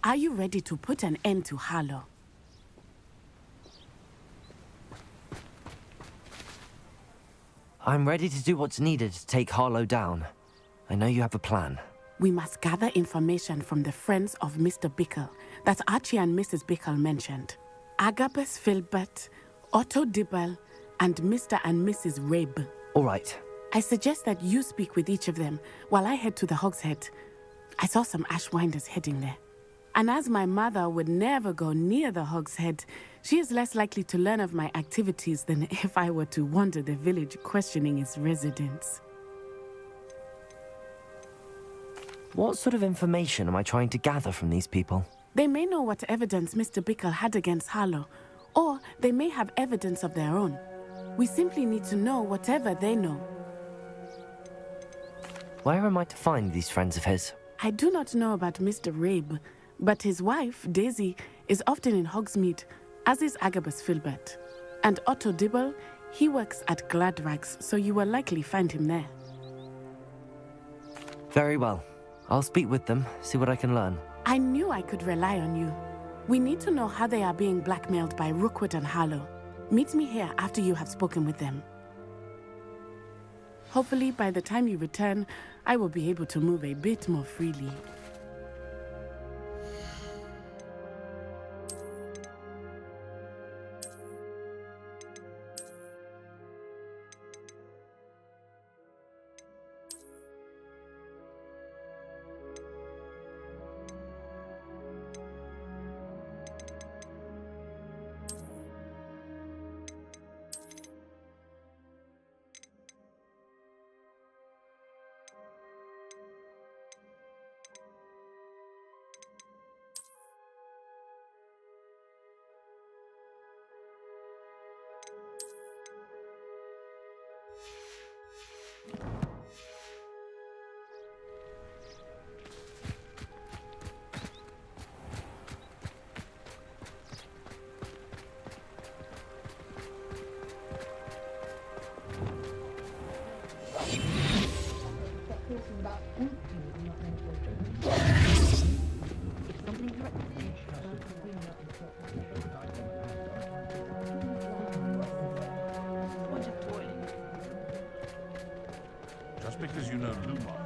Are you ready to put an end to Harlow? I'm ready to do what's needed to take Harlow down. I know you have a plan. We must gather information from the friends of Mr. Bickle that Archie and Mrs. Bickle mentioned. Agabus Filbert, Otto Dibble, and Mr. and Mrs. Rabe. All right. I suggest that you speak with each of them while I head to the Hog's Head. I saw some Ashwinders heading there. And as my mother would never go near the Hog's Head, she is less likely to learn of my activities than if I were to wander the village questioning its residents. What sort of information am I trying to gather from these people? They may know what evidence Mr. Bickle had against Harlow, or they may have evidence of their own. We simply need to know whatever they know. Where am I to find these friends of his? I do not know about Mr. Rabe, but his wife, Daisy, is often in Hogsmeade, as is Agabus Filbert. And Otto Dibble, he works at Gladrags, so you will likely find him there. Very well. I'll speak with them, see what I can learn. I knew I could rely on you. We need to know how they are being blackmailed by Rookwood and Harlow. Meet me here after you have spoken with them. Hopefully, by the time you return, I will be able to move a bit more freely. Just because you know Lumar.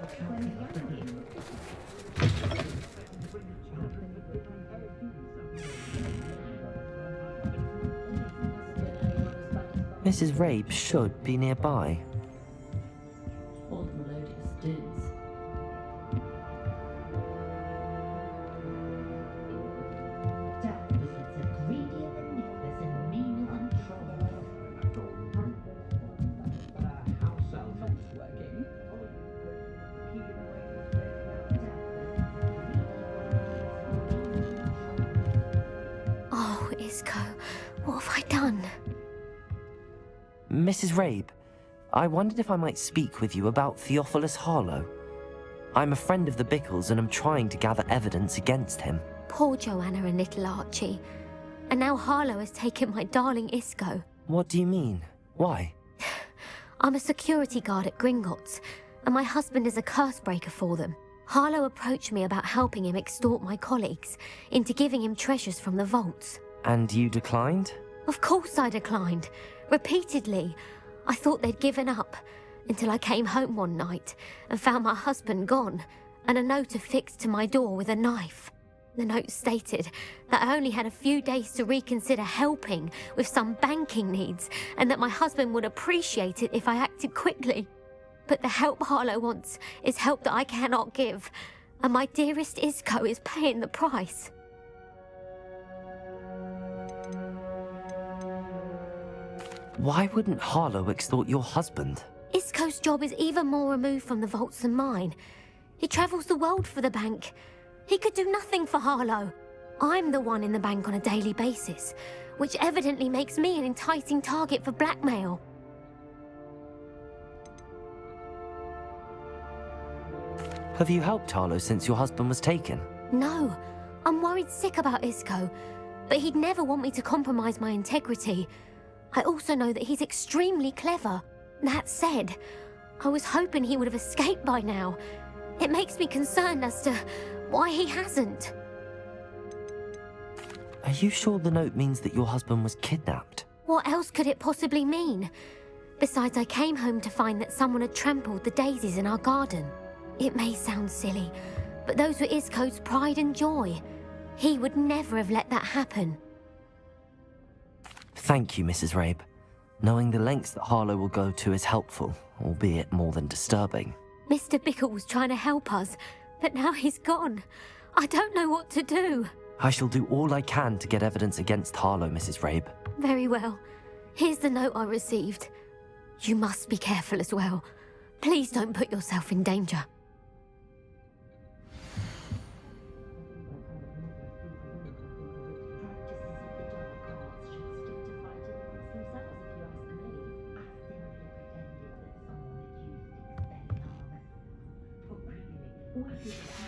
Mrs. Rabe should be nearby. Old melodious dudes. Damn, it's a greedier than Nicholas and meaner than trouble. House elephant's working. Oh, Isco, what have I done? Mrs. Rabe, I wondered if I might speak with you about Theophilus Harlow. I'm a friend of the Bickles and I'm trying to gather evidence against him. Poor Joanna and little Archie. And now Harlow has taken my darling Isco. What do you mean? Why? I'm a security guard at Gringotts, and my husband is a curse breaker for them. Harlow approached me about helping him extort my colleagues into giving him treasures from the vaults. And you declined? Of course I declined. Repeatedly. I thought they'd given up, until I came home one night and found my husband gone, and a note affixed to my door with a knife. The note stated that I only had a few days to reconsider helping with some banking needs, and that my husband would appreciate it if I acted quickly. But the help Harlow wants is help that I cannot give, and my dearest Isco is paying the price. Why wouldn't Harlow extort your husband? Isco's job is even more removed from the vaults than mine. He travels the world for the bank. He could do nothing for Harlow. I'm the one in the bank on a daily basis, which evidently makes me an enticing target for blackmail. Have you helped Harlow since your husband was taken? No, I'm worried sick about Isco, but he'd never want me to compromise my integrity. I also know that he's extremely clever. That said, I was hoping he would have escaped by now. It makes me concerned as to why he hasn't. Are you sure the note means that your husband was kidnapped? What else could it possibly mean? Besides, I came home to find that someone had trampled the daisies in our garden. It may sound silly, but those were Isco's pride and joy. He would never have let that happen. Thank you, Mrs. Rabe. Knowing the lengths that Harlow will go to is helpful, albeit more than disturbing. Mr. Bickle was trying to help us, but now he's gone. I don't know what to do. I shall do all I can to get evidence against Harlow, Mrs. Rabe. Very well. Here's the note I received. You must be careful as well. Please don't put yourself in danger.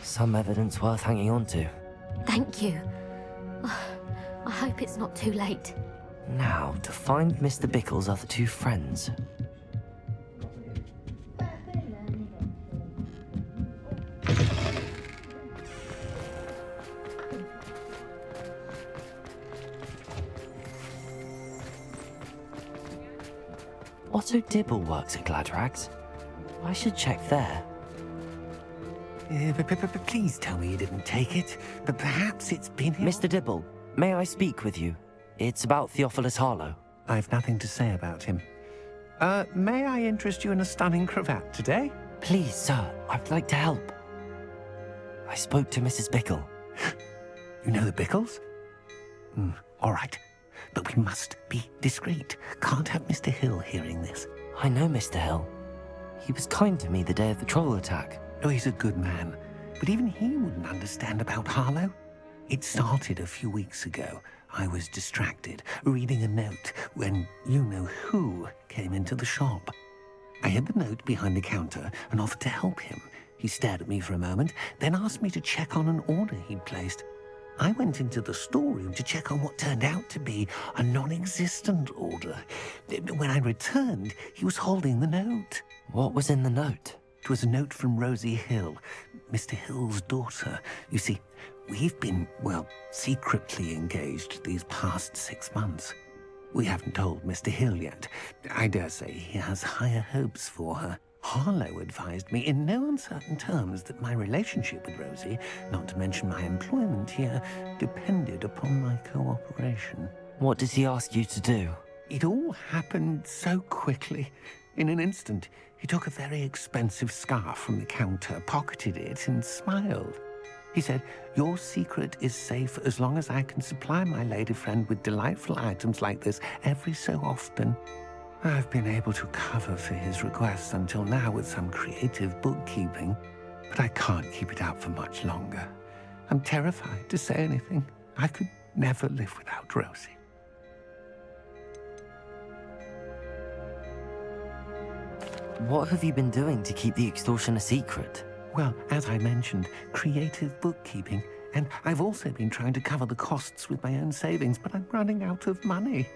Some evidence worth hanging on to. Thank you. I hope it's not too late. Now, to find Mr. Bickle's other two friends. Otto Dibble works at Gladrags. I should check there. Please tell me you didn't take it. But perhaps it's been here. Mr. Dibble, may I speak with you? It's about Theophilus Harlow. I've nothing to say about him. May I interest you in a stunning cravat today? Please, sir, I'd like to help. I spoke to Mrs. Bickle. You know the Bickles? All right. But we must be discreet. Can't have Mr. Hill hearing this. I know Mr. Hill. He was kind to me the day of the troll attack. Oh, he's a good man. But even he wouldn't understand about Harlow. It started a few weeks ago. I was distracted, reading a note, when you-know-who came into the shop. I hid the note behind the counter and offered to help him. He stared at me for a moment, then asked me to check on an order he'd placed. I went into the storeroom to check on what turned out to be a non-existent order. When I returned, he was holding the note. What was in the note? It was a note from Rosie Hill, Mr. Hill's daughter. You see, we've been, well, secretly engaged these past 6 months. We haven't told Mr. Hill yet. I dare say he has higher hopes for her. Harlow advised me in no uncertain terms that my relationship with Rosie, not to mention my employment here, depended upon my cooperation. What did he ask you to do? It all happened so quickly. In an instant, he took a very expensive scarf from the counter, pocketed it, and smiled. He said, "Your secret is safe as long as I can supply my lady friend with delightful items like this every so often." I've been able to cover for his requests until now with some creative bookkeeping, but I can't keep it up for much longer. I'm terrified to say anything. I could never live without Rosie. What have you been doing to keep the extortion a secret? Well, as I mentioned, creative bookkeeping. And I've also been trying to cover the costs with my own savings, but I'm running out of money.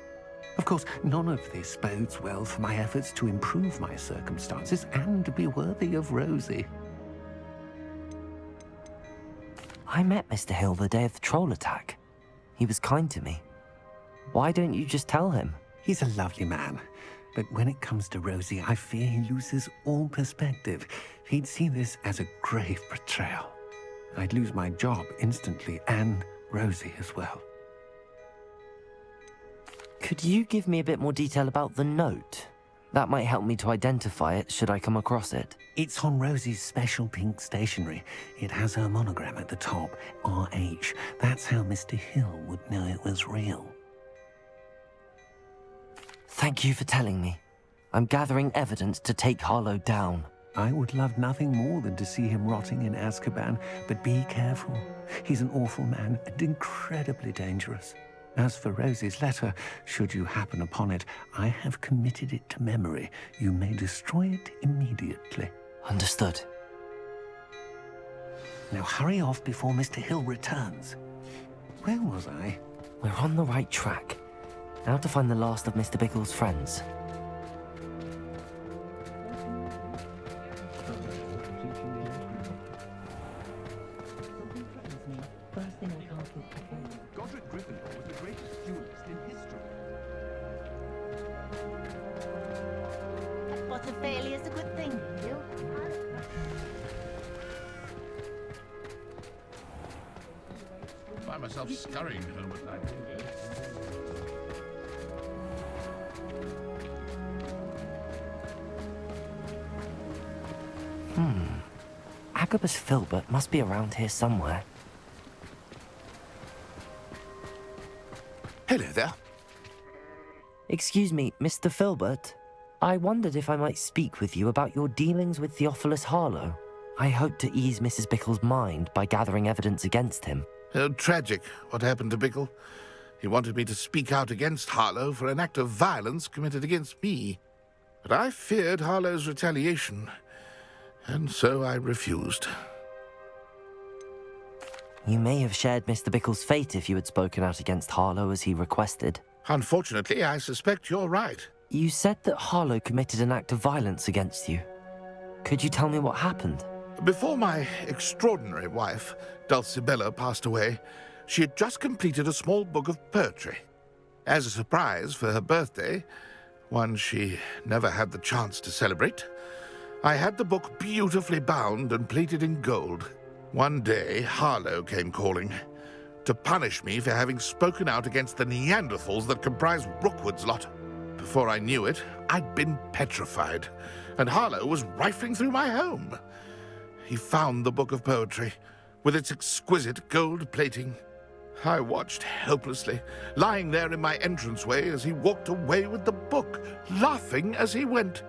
Of course, none of this bodes well for my efforts to improve my circumstances and to be worthy of Rosie. I met Mr. Hill the day of the troll attack. He was kind to me. Why don't you just tell him? He's a lovely man. But when it comes to Rosie, I fear he loses all perspective. He'd see this as a grave betrayal. I'd lose my job instantly, and Rosie as well. Could you give me a bit more detail about the note? That might help me to identify it should I come across it. It's on Rosie's special pink stationery. It has her monogram at the top, RH. That's how Mr. Hill would know it was real. Thank you for telling me. I'm gathering evidence to take Harlow down. I would love nothing more than to see him rotting in Azkaban, but be careful. He's an awful man and incredibly dangerous. As for Rosie's letter, should you happen upon it, I have committed it to memory. You may destroy it immediately. Understood. Now hurry off before Mr. Hill returns. Where was I? We're on the right track. Now to find the last of Mr. Bickle's friends. Godric Griffin myself scurrying home at night. Agabus Filbert must be around here somewhere. Hello there. Excuse me, Mr. Filbert. I wondered if I might speak with you about your dealings with Theophilus Harlow. I hope to ease Mrs. Bickle's mind by gathering evidence against him. Tragic, what happened to Bickle. He wanted me to speak out against Harlow for an act of violence committed against me. But I feared Harlow's retaliation, and so I refused. You may have shared Mr. Bickle's fate if you had spoken out against Harlow as he requested. Unfortunately, I suspect you're right. You said that Harlow committed an act of violence against you. Could you tell me what happened? Before my extraordinary wife, Dulcibella, passed away, she had just completed a small book of poetry. As a surprise for her birthday, one she never had the chance to celebrate, I had the book beautifully bound and plated in gold. One day, Harlow came calling to punish me for having spoken out against the Neanderthals that comprise Rookwood's lot. Before I knew it, I'd been petrified, and Harlow was rifling through my home. He found the book of poetry, with its exquisite gold plating. I watched helplessly, lying there in my entranceway as he walked away with the book, laughing as he went.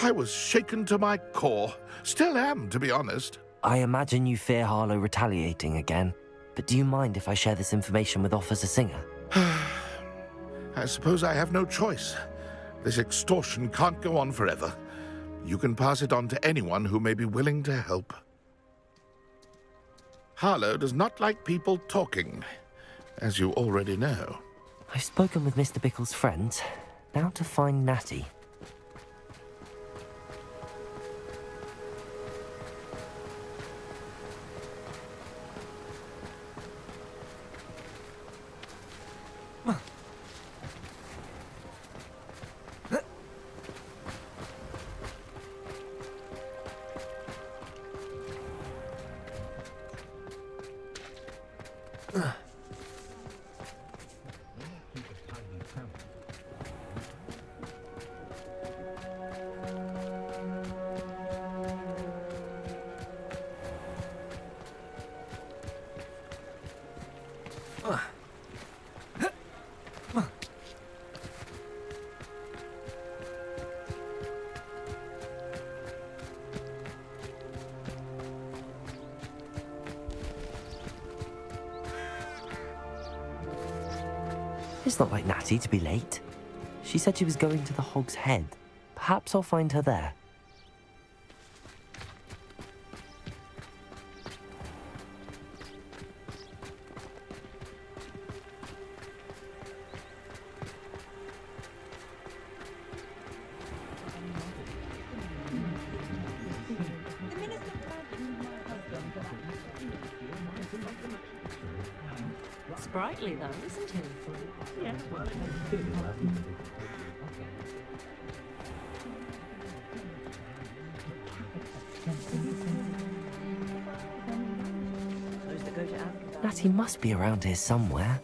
I was shaken to my core. Still am, to be honest. I imagine you fear Harlow retaliating again, but do you mind if I share this information with Officer Singer? I suppose I have no choice. This extortion can't go on forever. You can pass it on to anyone who may be willing to help. Harlow does not like people talking, as you already know. I've spoken with Mr. Bickle's friends. Now to find Natty. It's not like Natty to be late. She said she was going to the Hog's Head. Perhaps I'll find her there. Sprightly though, isn't he? Yes, well, those that go to Africa. Natty must be around here somewhere.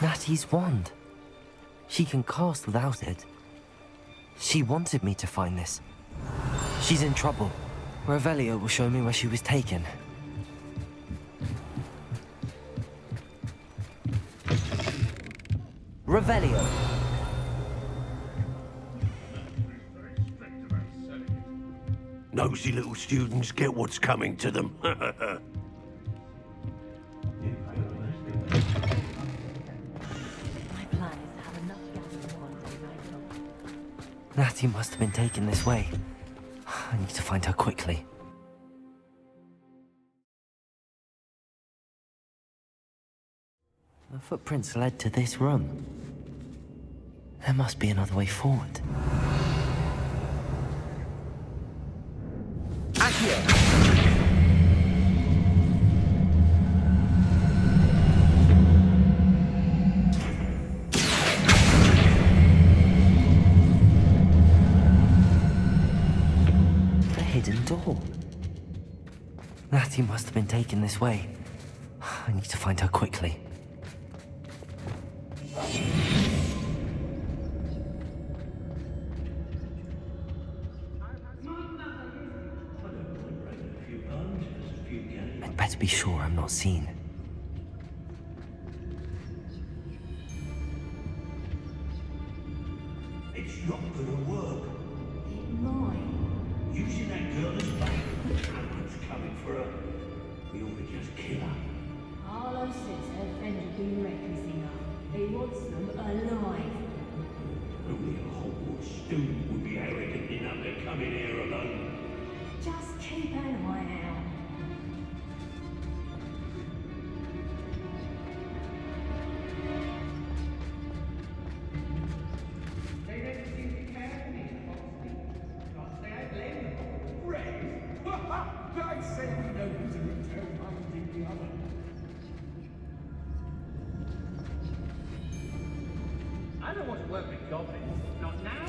Natty's wand. She can cast without it. She wanted me to find this. She's in trouble. Revelio will show me where she was taken. Revelio! Nosy little students get what's coming to them. My plan is to have enough gathering wands to write on. Natty must have been taken this way. I need to find her quickly. The footprints led to this room. There must be another way forward. Natty must have been taken this way. I need to find her quickly. I'd better be sure I'm not seen. It's not gonna work. It might. You see that girl that's back? Someone's coming for her. We ought to just kill her. Harlow says her friend will be reckless enough. He wants them alive. Only a Hogwarts student would be arrogant enough to come in here alone. Just keep an eye out. They never seem to care for me, Foxy. Can't say I blame them. Friend? I'd say we know who to return one to the other. I don't want to work with goblins. Not now.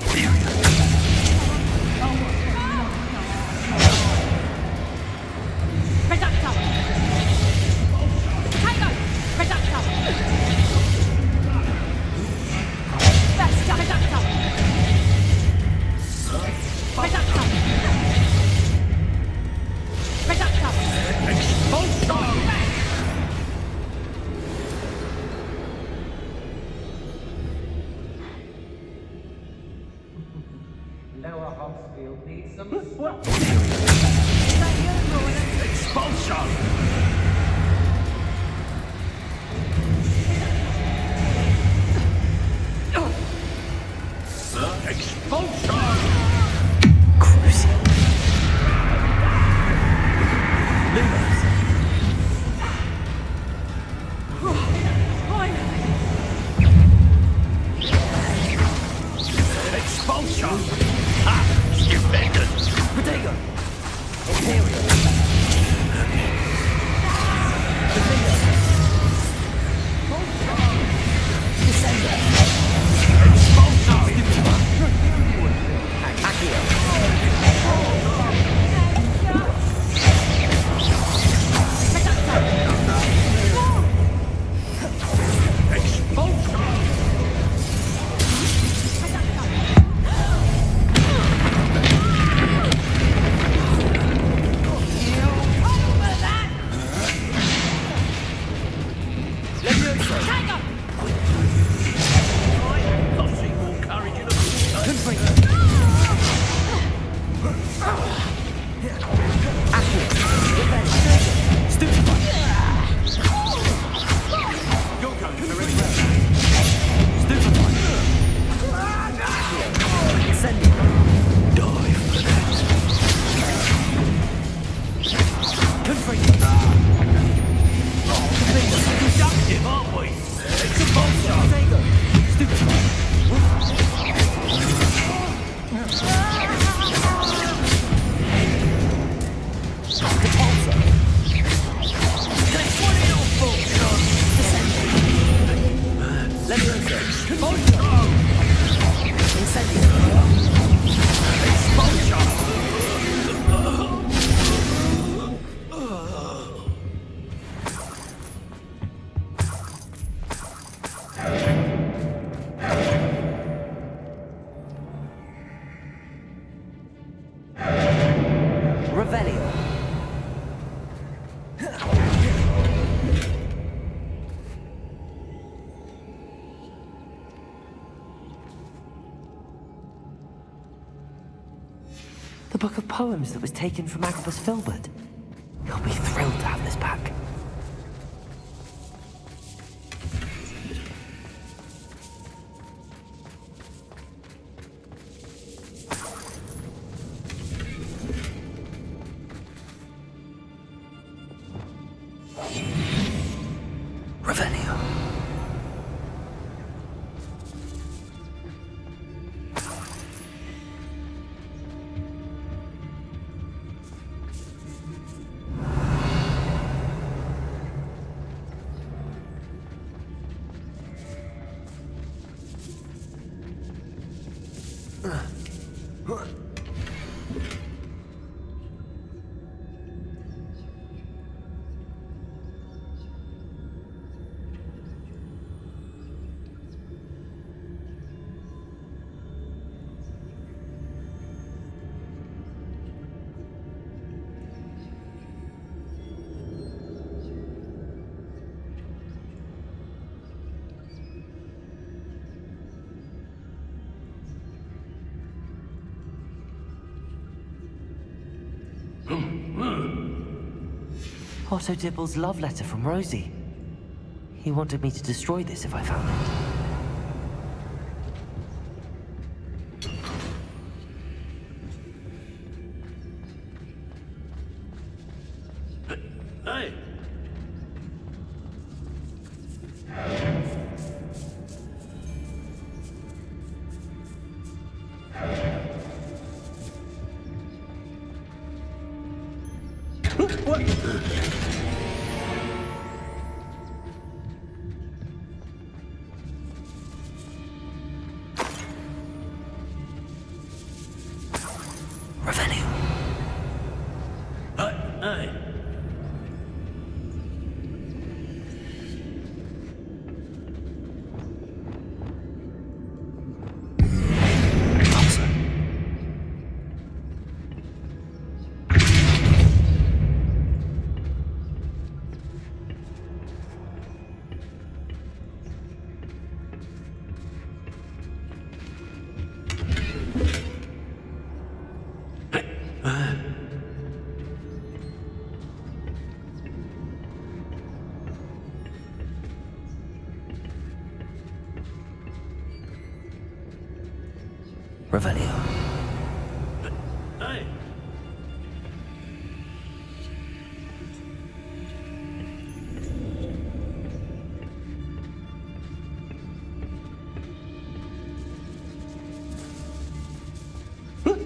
Reducto! Tango! Reducto! Vesta! Reducto! Reducto! Reducto! Lower Hogsfield needs some swap. Expulsion! Expulsion! Crucial. Lumos. Expulsion! Ha! Stupendous! Protego. Imperial. Descender. Expulsion! Accio. Expulsion! Tango! I've seen more courage in a bullet. You're going to the red road. Die for that. Productive, aren't we? Expulsion! Revelio. The book of poems that was taken from Agabus Filbert. He'll be thrilled to have this back. Revelio. Otto Dibble's love letter from Rosie. He wanted me to destroy this if I found it. Hey! What? Revelio. Hey! Revelio. Hey!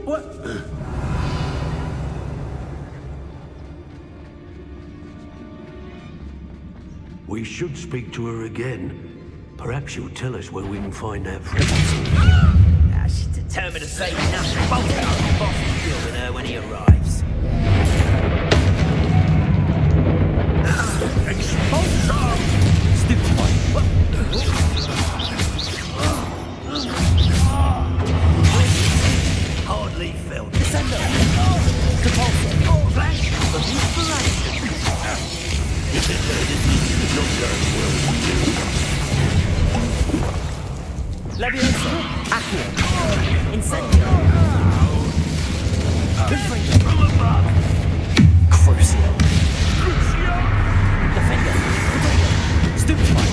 What? We should speak to her again. Perhaps she'll tell us where we can find that friend. She's determined to say nothing. Both our boss will deal with her when he arrives. Expulsor! Hardly felt. Descender! Compulsor! Flash of inspiration! Leviosa! Accio! Incendio! From above! Crucio! Defender! Stupefy!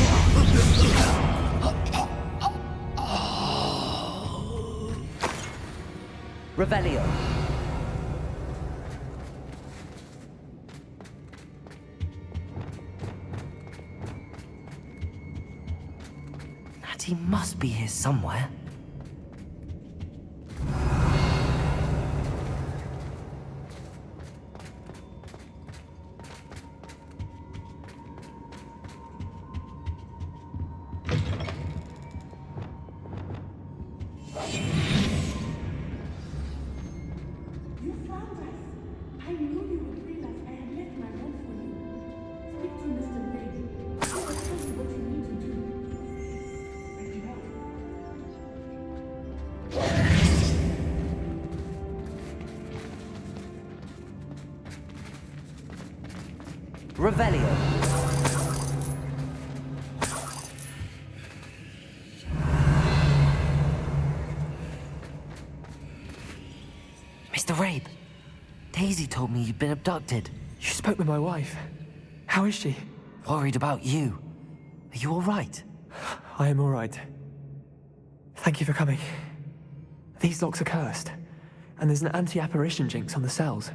Revelio! Natty must be here somewhere. You found us. I knew you would realize I had left my home for you. Speak to Mr. Wade. He will tell you what you need to do. And you help. Revelio! Mr. Rabe, Daisy told me you'd been abducted. You spoke with my wife. How is she? Worried about you. Are you all right? I am all right. Thank you for coming. These locks are cursed, and there's an anti-apparition jinx on the cells.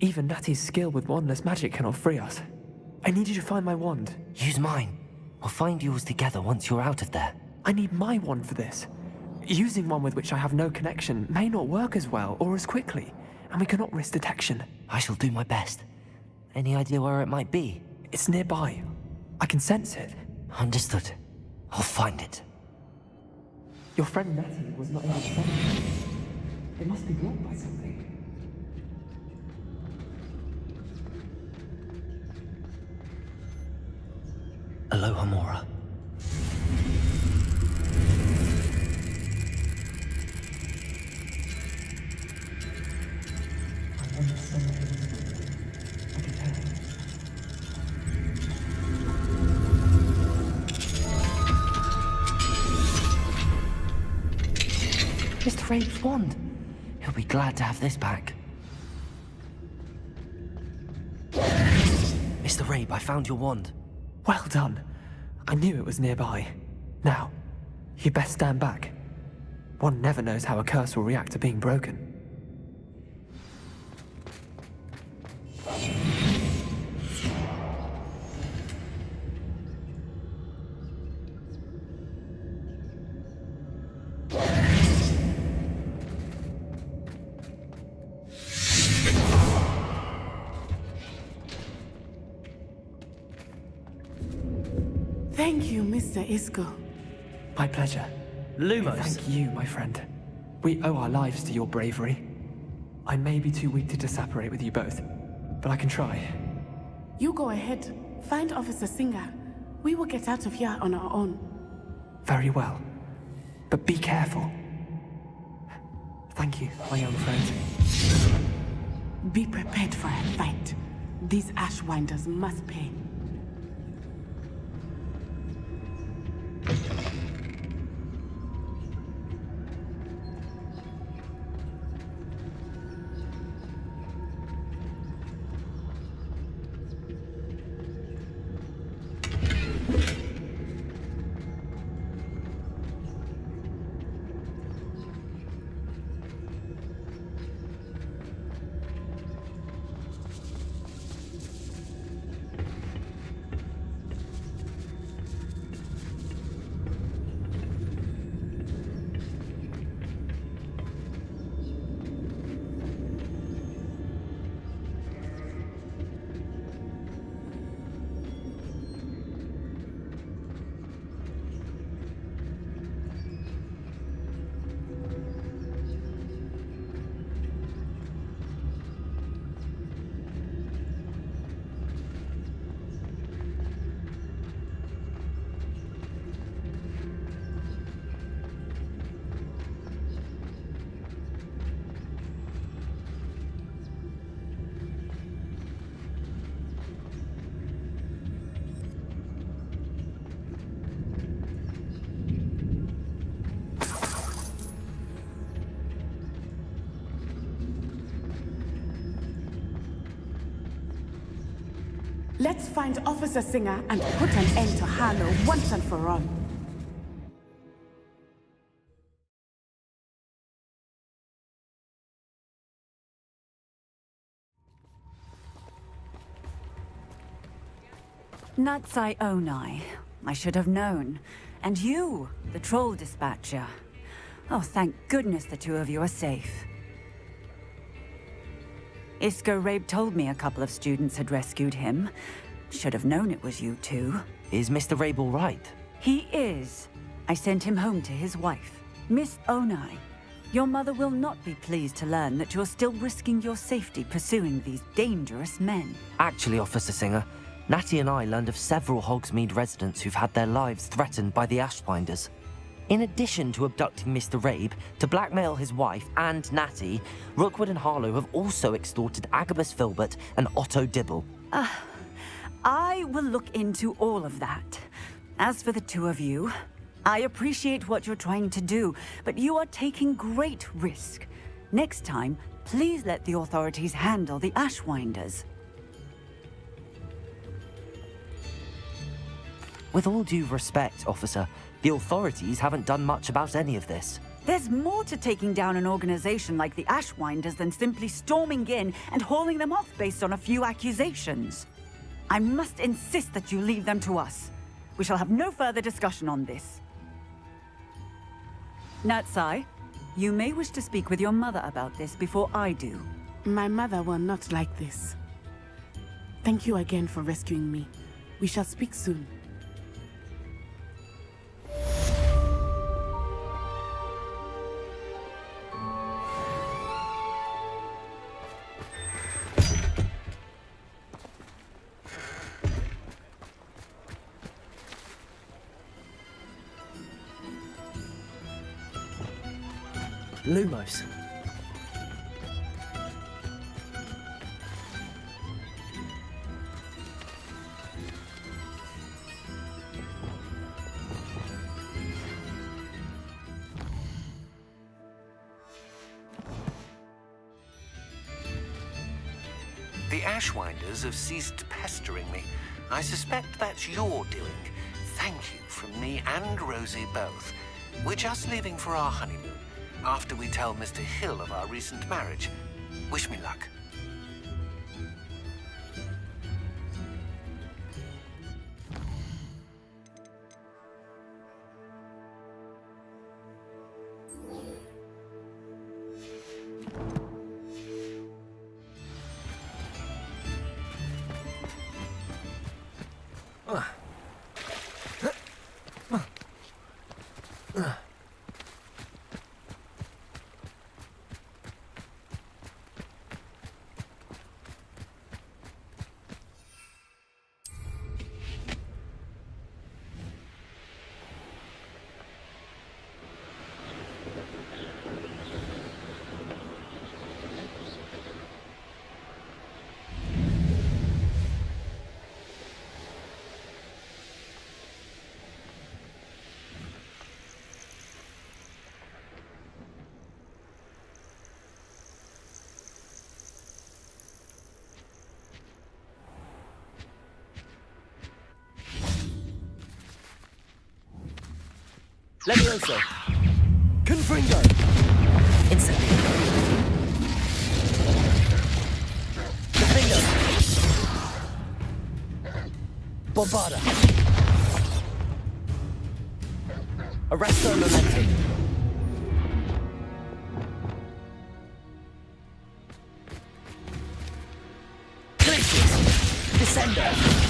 Even Natty's skill with wandless magic cannot free us. I need you to find my wand. Use mine. We'll find yours together once you're out of there. I need my wand for this. Using one with which I have no connection may not work as well or as quickly, and we cannot risk detection. I shall do my best. Any idea where it might be? It's nearby. I can sense it. Understood. I'll find it. Your friend Natty was not able to send it. It must be blocked by something. Aloha Mora. Mr. Rabe's wand. He'll be glad to have this back. Mr. Rabe, I found your wand. Well done. I knew it was nearby. Now, you best stand back. One never knows how a curse will react to being broken. Thank you, Mr. Isco. My pleasure. Lumos. Thank you, my friend. We owe our lives to your bravery. I may be too weak to disapparate with you both, but I can try. You go ahead. Find Officer Singer. We will get out of here on our own. Very well. But be careful. Thank you, my young friend. Be prepared for a fight. These Ashwinders must pay. Let's find Officer Singer and put an end to Harlow once and for all. Natsai Onai. I should have known. And you, the troll dispatcher. Oh, thank goodness the two of you are safe. Isco Rabe told me a couple of students had rescued him. Should have known it was you two. Is Mr. Rabe all right? He is. I sent him home to his wife. Miss Onai, your mother will not be pleased to learn that you're still risking your safety pursuing these dangerous men. Actually, Officer Singer, Natty and I learned of several Hogsmeade residents who've had their lives threatened by the Ashwinders. In addition to abducting Mr. Rabe to blackmail his wife and Natty, Rookwood and Harlow have also extorted Agabus Filbert and Otto Dibble. I will look into all of that. As for the two of you, I appreciate what you're trying to do, but you are taking great risk. Next time, please let the authorities handle the Ashwinders. With all due respect, officer, the authorities haven't done much about any of this. There's more to taking down an organization like the Ashwinders than simply storming in and hauling them off based on a few accusations. I must insist that you leave them to us. We shall have no further discussion on this. Natsai, you may wish to speak with your mother about this before I do. My mother will not like this. Thank you again for rescuing me. We shall speak soon. Lumos. The Ashwinders have ceased pestering me. I suspect that's your doing. Thank you from me and Rosie both. We're just leaving for our honeymoon, after we tell Mr. Hill of our recent marriage. Wish me luck. Levioso! Confringo! Incendio! Confringo! Bombarda! Arresto Momentum! Glacius! Descendo!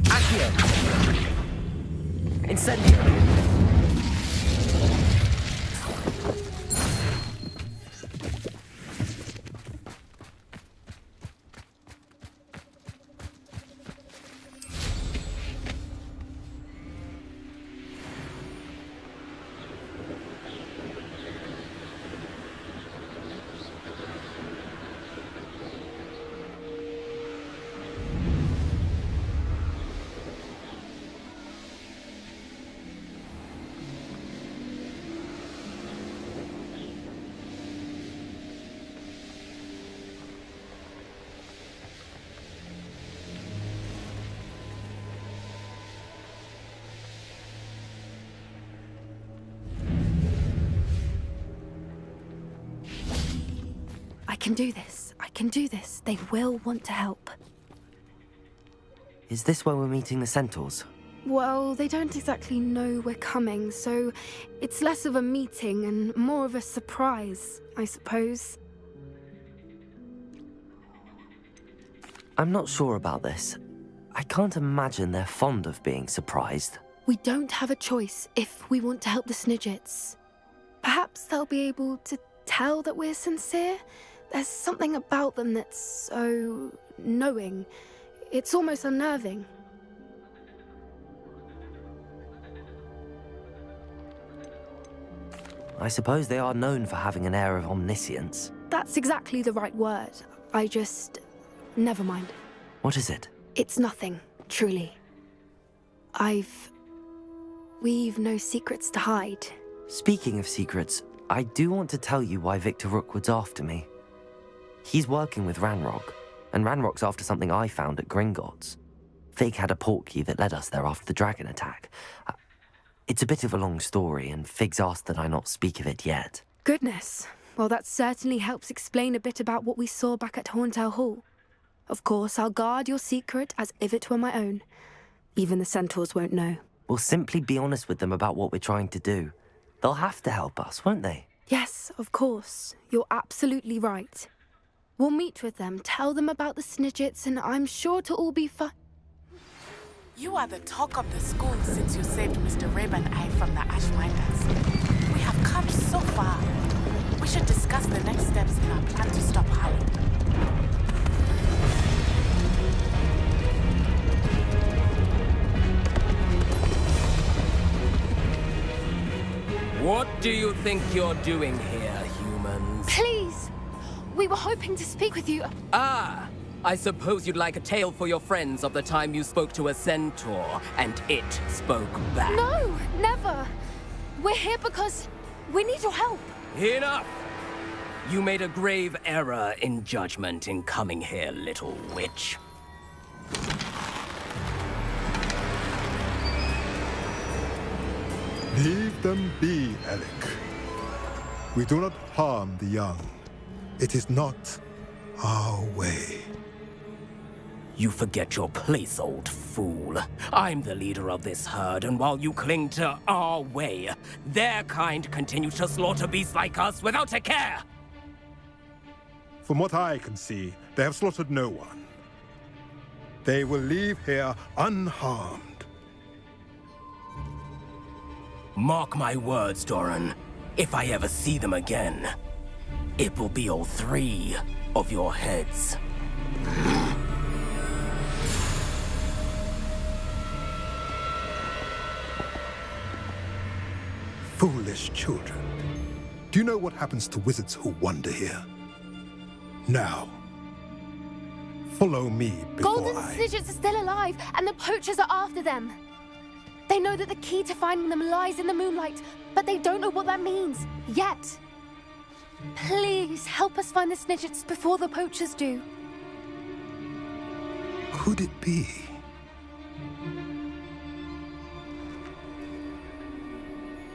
Accio! Incendio! I can do this. I can do this. They will want to help. Is this where we're meeting the Centaurs? Well, they don't exactly know we're coming, so it's less of a meeting and more of a surprise, I suppose. I'm not sure about this. I can't imagine they're fond of being surprised. We don't have a choice if we want to help the Snidgets. Perhaps they'll be able to tell that we're sincere. There's something about them that's so knowing. It's almost unnerving. I suppose they are known for having an air of omniscience. That's exactly the right word. I just... never mind. What is it? It's nothing, truly. I've we've no secrets to hide. Speaking of secrets, I do want to tell you why Victor Rookwood's after me. He's working with Ranrock, and Ranrock's after something I found at Gringotts. Fig had a portkey that led us there after the dragon attack. It's a bit of a long story, and Fig's asked that I not speak of it yet. Goodness. Well, that certainly helps explain a bit about what we saw back at Horntail Hall. Of course, I'll guard your secret as if it were my own. Even the centaurs won't know. We'll simply be honest with them about what we're trying to do. They'll have to help us, won't they? Yes, of course. You're absolutely right. We'll meet with them, tell them about the Snidgets, and I'm sure it'll all be fine. You are the talk of the school since you saved Mr. Rib and I from the Ashwinders. We have come so far. We should discuss the next steps in our plan to stop Harlow. What do you think you're doing here, humans? Please! We were hoping to speak with you. Ah! I suppose you'd like a tale for your friends of the time you spoke to a centaur, and it spoke back. No, never. We're here because we need your help. Enough! You made a grave error in judgment in coming here, little witch. Leave them be, Alec. We do not harm the young. It is not our way. You forget your place, old fool. I'm the leader of this herd, and while you cling to our way, their kind continue to slaughter beasts like us without a care! From what I can see, they have slaughtered no one. They will leave here unharmed. Mark my words, Doran. If I ever see them again, it will be all 3 of your heads. Foolish children. Do you know what happens to wizards who wander here? Now, follow me before Golden Snidgets are still alive, and the poachers are after them. They know that the key to finding them lies in the moonlight, but they don't know what that means, yet. Please, help us find the Snidgets before the poachers do. Could it be?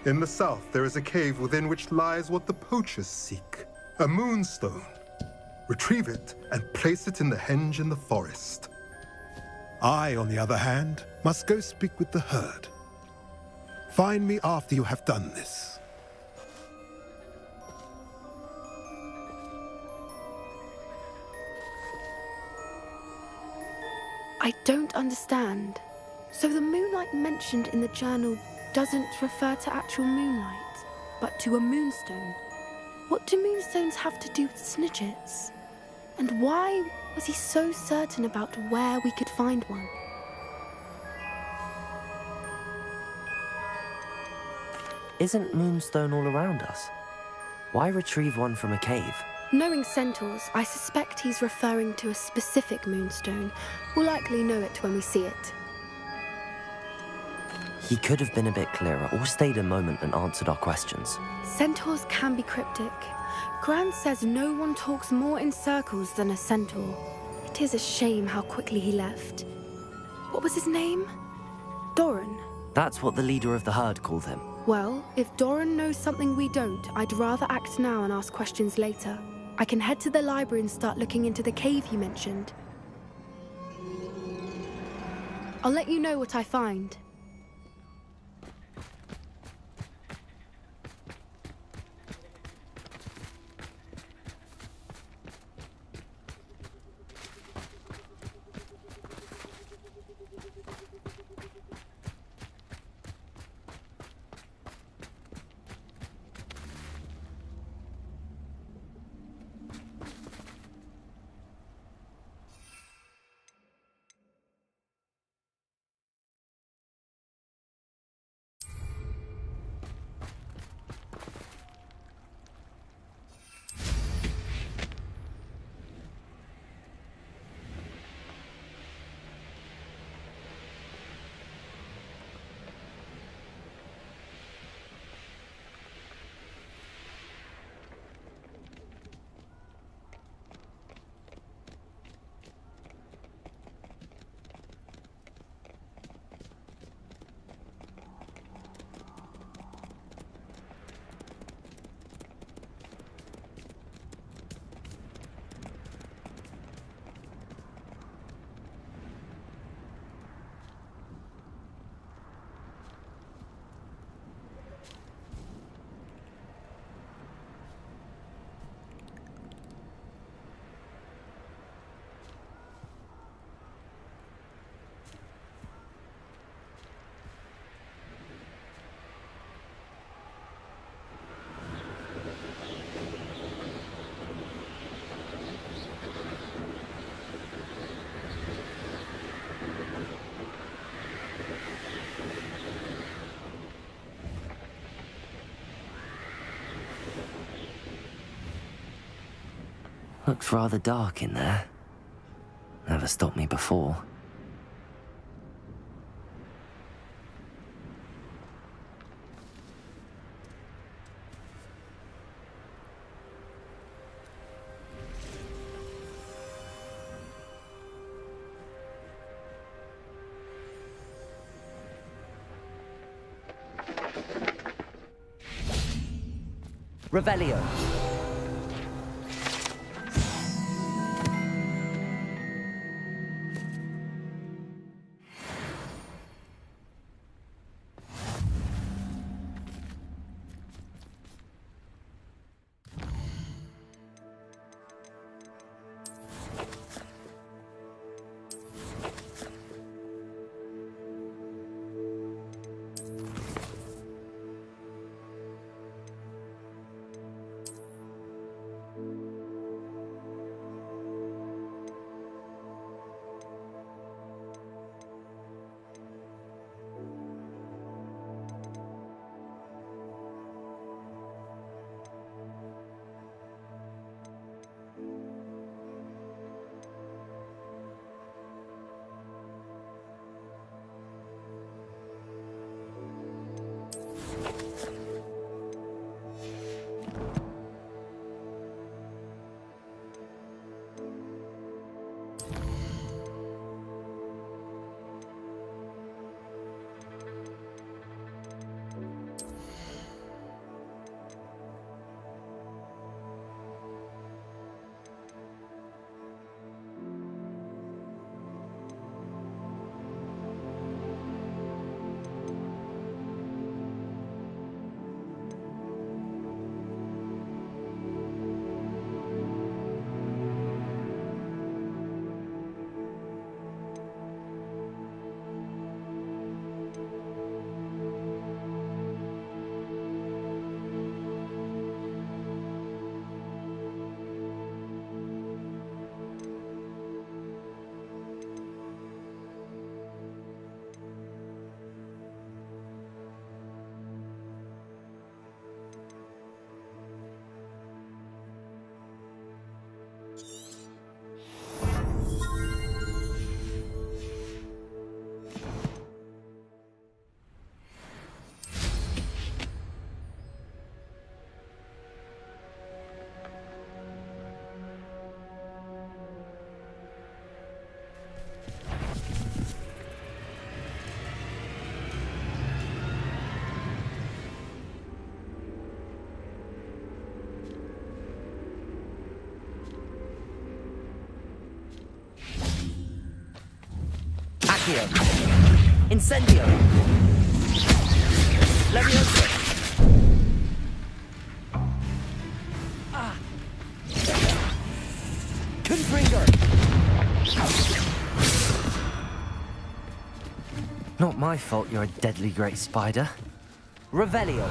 In the south, there is a cave within which lies what the poachers seek. A moonstone. Retrieve it and place it in the henge in the forest. I, on the other hand, must go speak with the herd. Find me after you have done this. I don't understand. So the moonlight mentioned in the journal doesn't refer to actual moonlight, but to a moonstone. What do moonstones have to do with Snidgets? And why was he so certain about where we could find one? Isn't Moonstone all around us? Why retrieve one from a cave? Knowing centaurs, I suspect he's referring to a specific moonstone. We'll likely know it when we see it. He could have been a bit clearer, or stayed a moment and answered our questions. Centaurs can be cryptic. Gran says no one talks more in circles than a centaur. It is a shame how quickly he left. What was his name? Doran. That's what the leader of the herd called him. Well, if Doran knows something we don't, I'd rather act now and ask questions later. I can head to the library and start looking into the cave you mentioned. I'll let you know what I find. Looks rather dark in there. Never stopped me before. Revelio. Accio. Incendio. Leviosa. Confringo. Not my fault you're a deadly great spider. Revelio.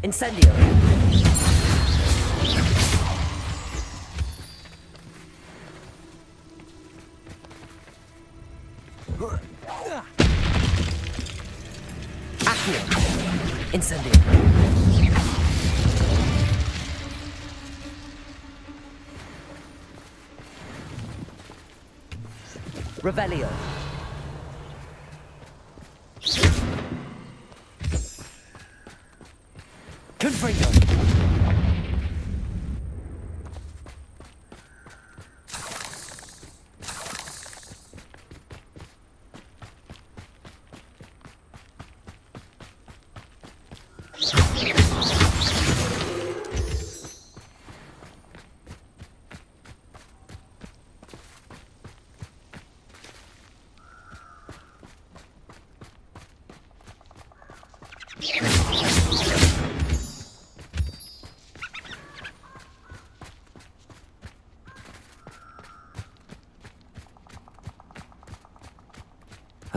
Incendio. Accio. Incendio. Revelio. Confringo.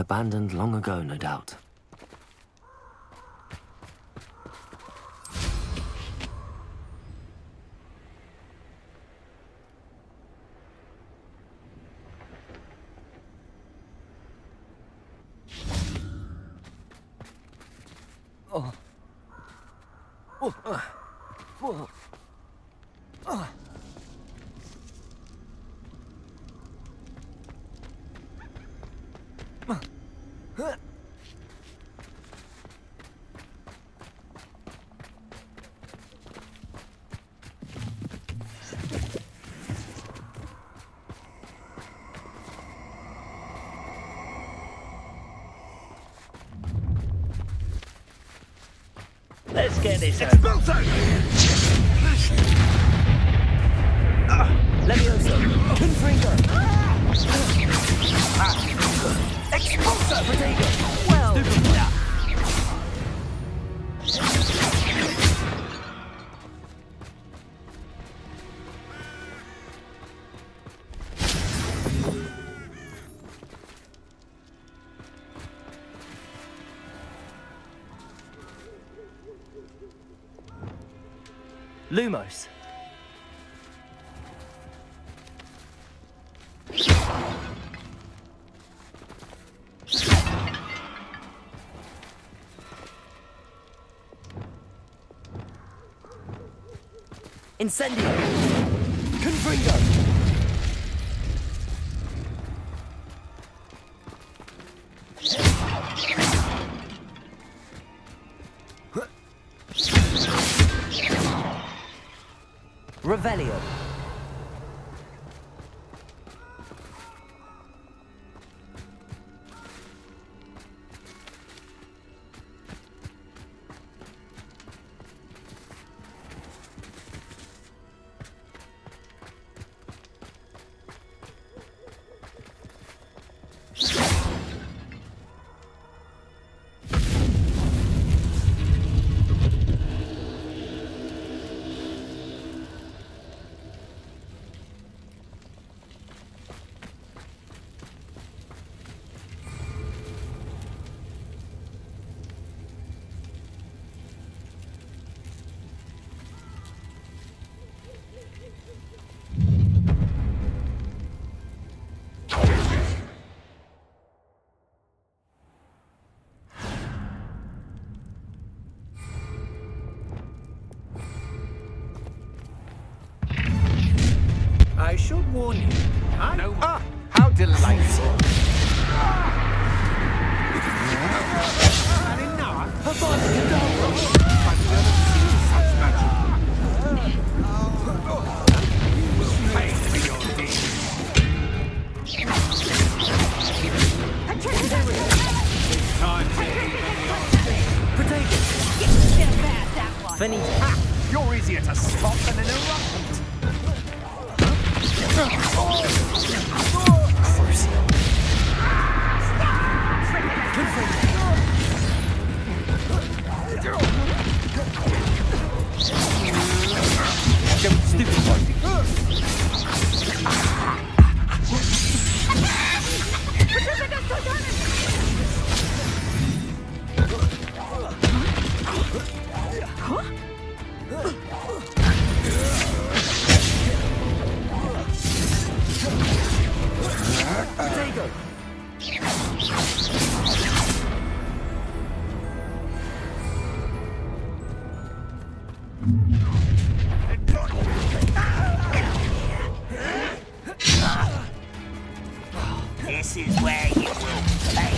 Abandoned long ago, no doubt. Let's get this over. Expulso! Levioso! Confringo! Expulso! Protego! Well, Lumos! Incendio! Confringo! Revelio! I should warn you. How delightful. Had enough? I've never seen such magic. Pay for your deeds. It's time to even the Protego! Get back, that one. Finito! You're easier to stop than an eruption. Crucio! Stupid one! This is where you will play.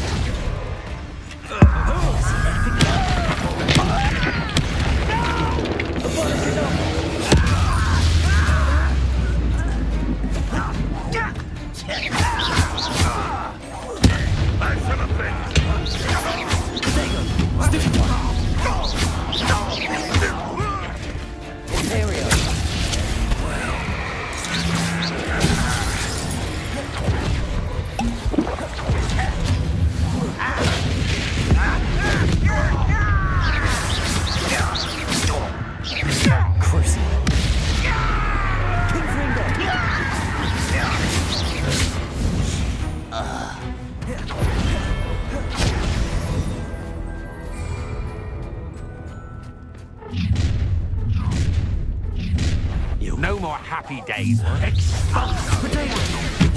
more happy days. Expulso!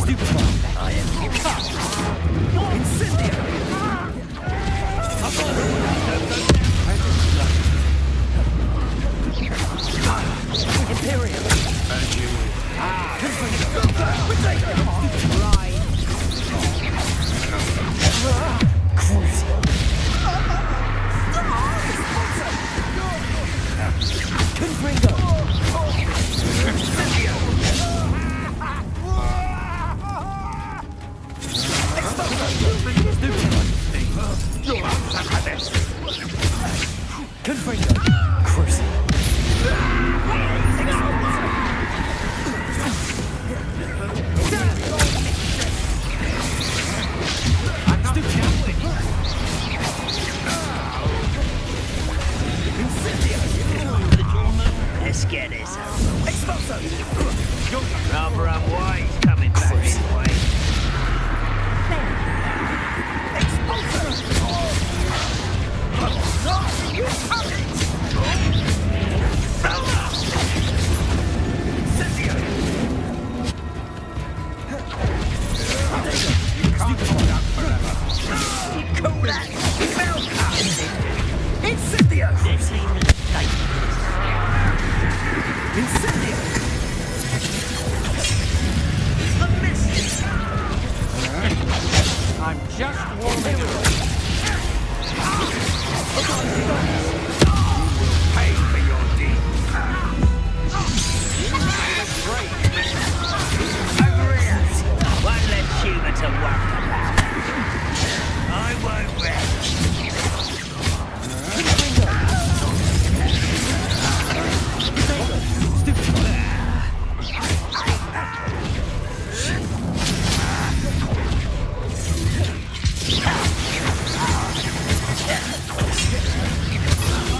Stupefy! I am Incendio! Imperium! And you... Let's get this over. Expulso! Rather unwise coming back this way. Expulso! You coming! Incendio! You can't hold up forever. You call that Falcon! Incendio! This ain't Incendio! A message! I'm just warming up. You will pay for your deeds. Over here! One less humour to worry about. I won't rest.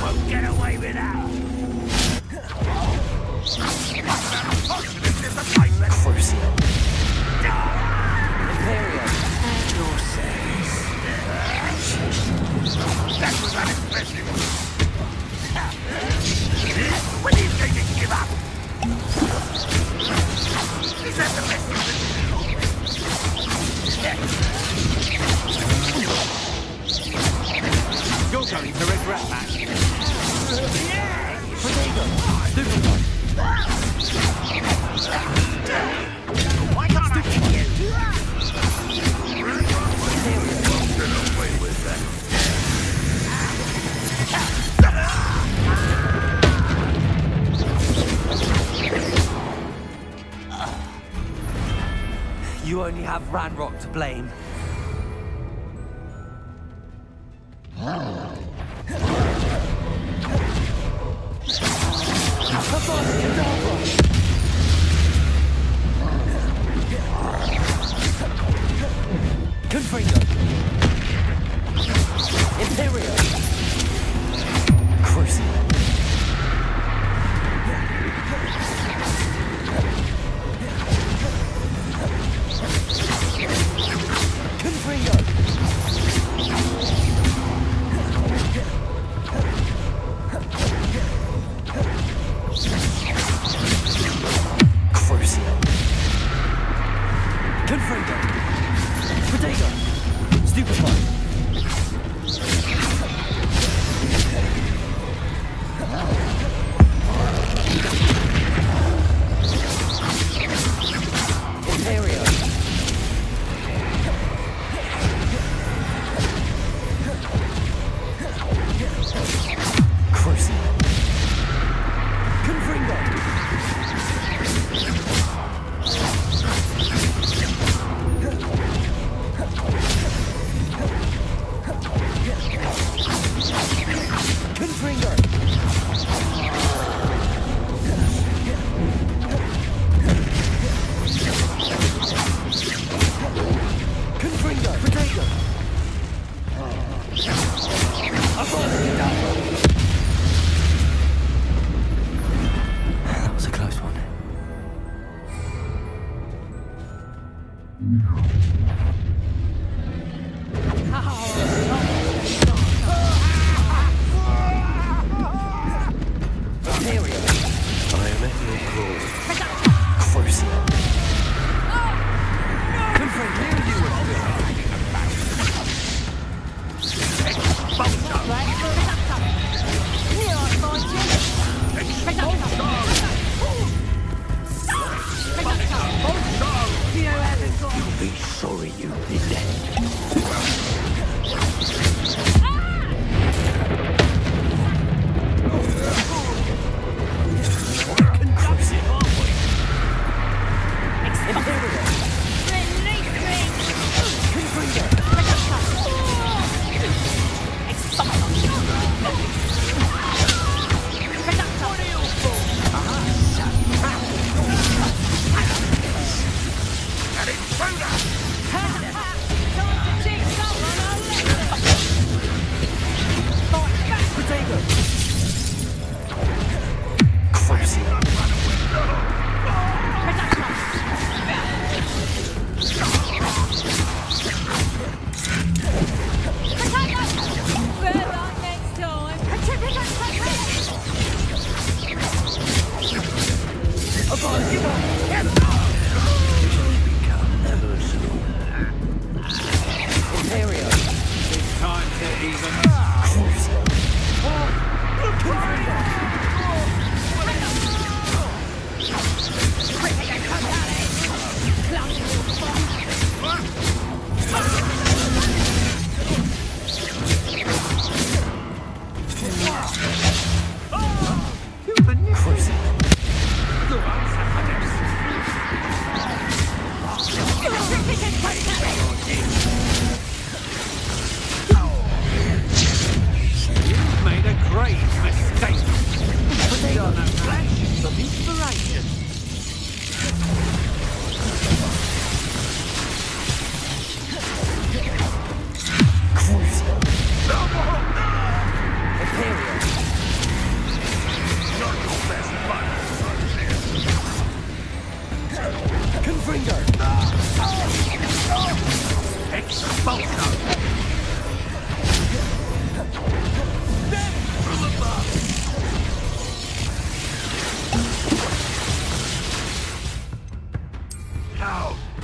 Won't get away with that. Crucial. Imperium. Your service. That was unexpected. When are you going to give up? Is that the best You're going to regret that. Why can't I hit you? Get away with that. You only have Ranrock to blame. Confringo. Imperial. Crucial. Confringo.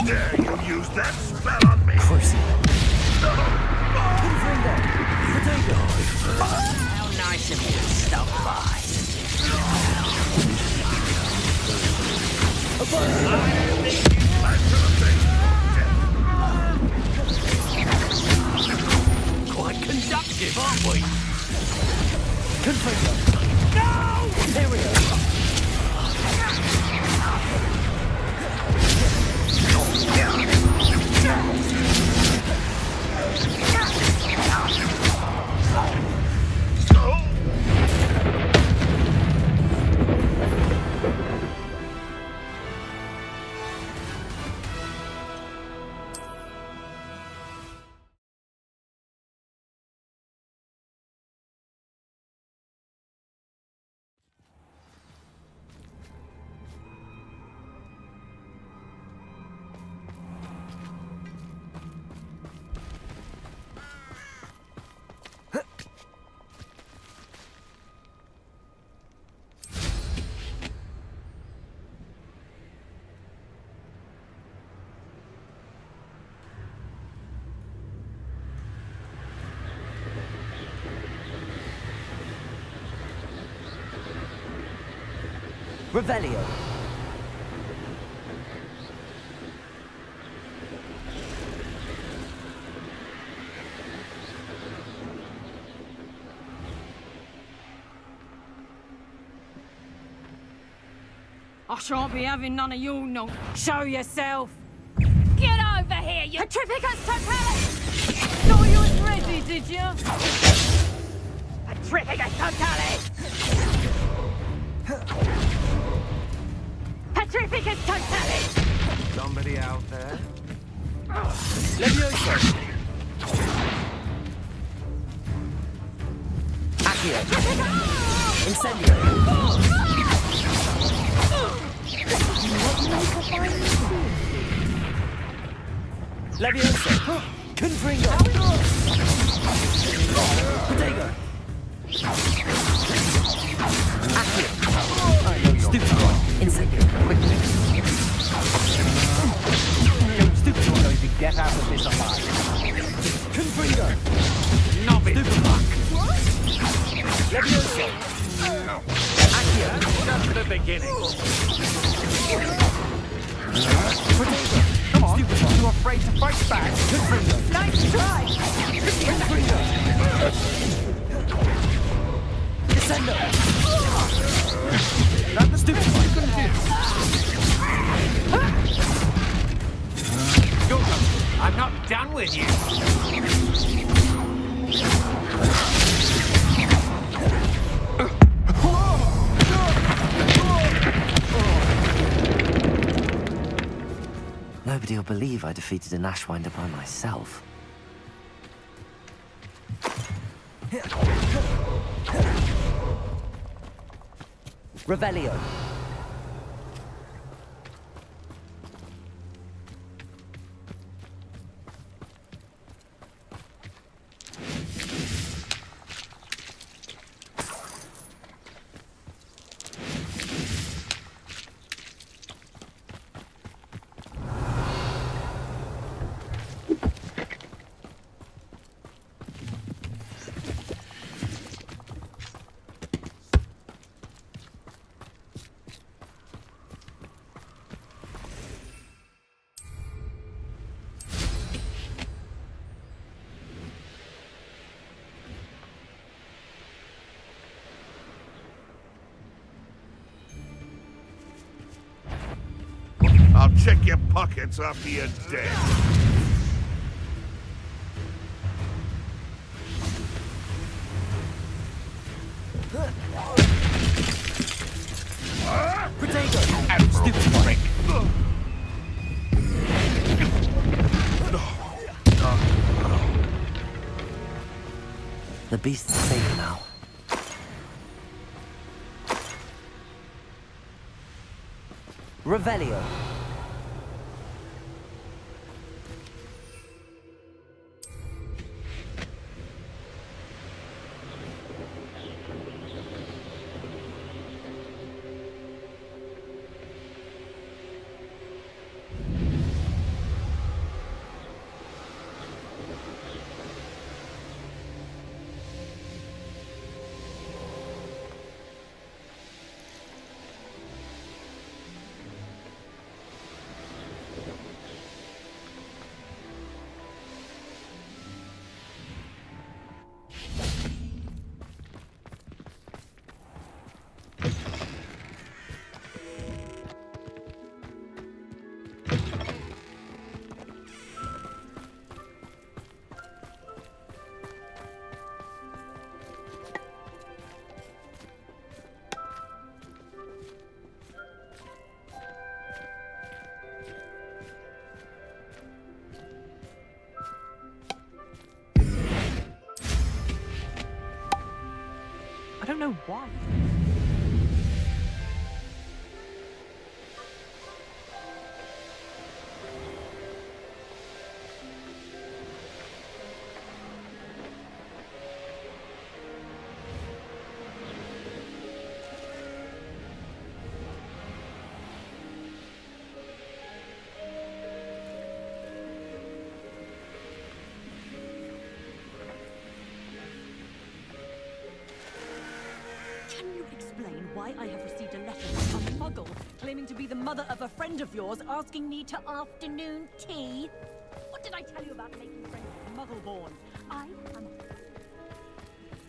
dare you use that spell on me? How nice of you to stop by. Quite conductive, aren't we? Confringo. No! Here we go. Revelio. I shan't be having none of your no. Show yourself! Get over here, you Petrificus Totalis! thought you was ready, did you? Petrificus Totalis! Petrificus Totalis! Somebody out there? Levioso. Accio. Incendio. Levioso. Confringo. Protego. Accio. Stupid one. Incendio. Quickly. Stupid one going to get out of this alive. Confringo. Novice. Stupid fuck. Levioso. Accio. Just the beginning. Protego. Come on. Stupid one. Too afraid to fight back. Confringo. Nice try! Confringo. Descendo. That's the stupid one. You couldn't do. I'm not done with you. Nobody will believe I defeated an Ashwinder by myself. Revelio. I'll check your pockets after you're dead. Protego. Stupid prick. The beast is safe now. Revelio. don't know why. Can you explain why I have received a letter from a muggle claiming to be the mother of a friend of yours asking me to afternoon tea? What did I tell you about making friends with muggle-born? I am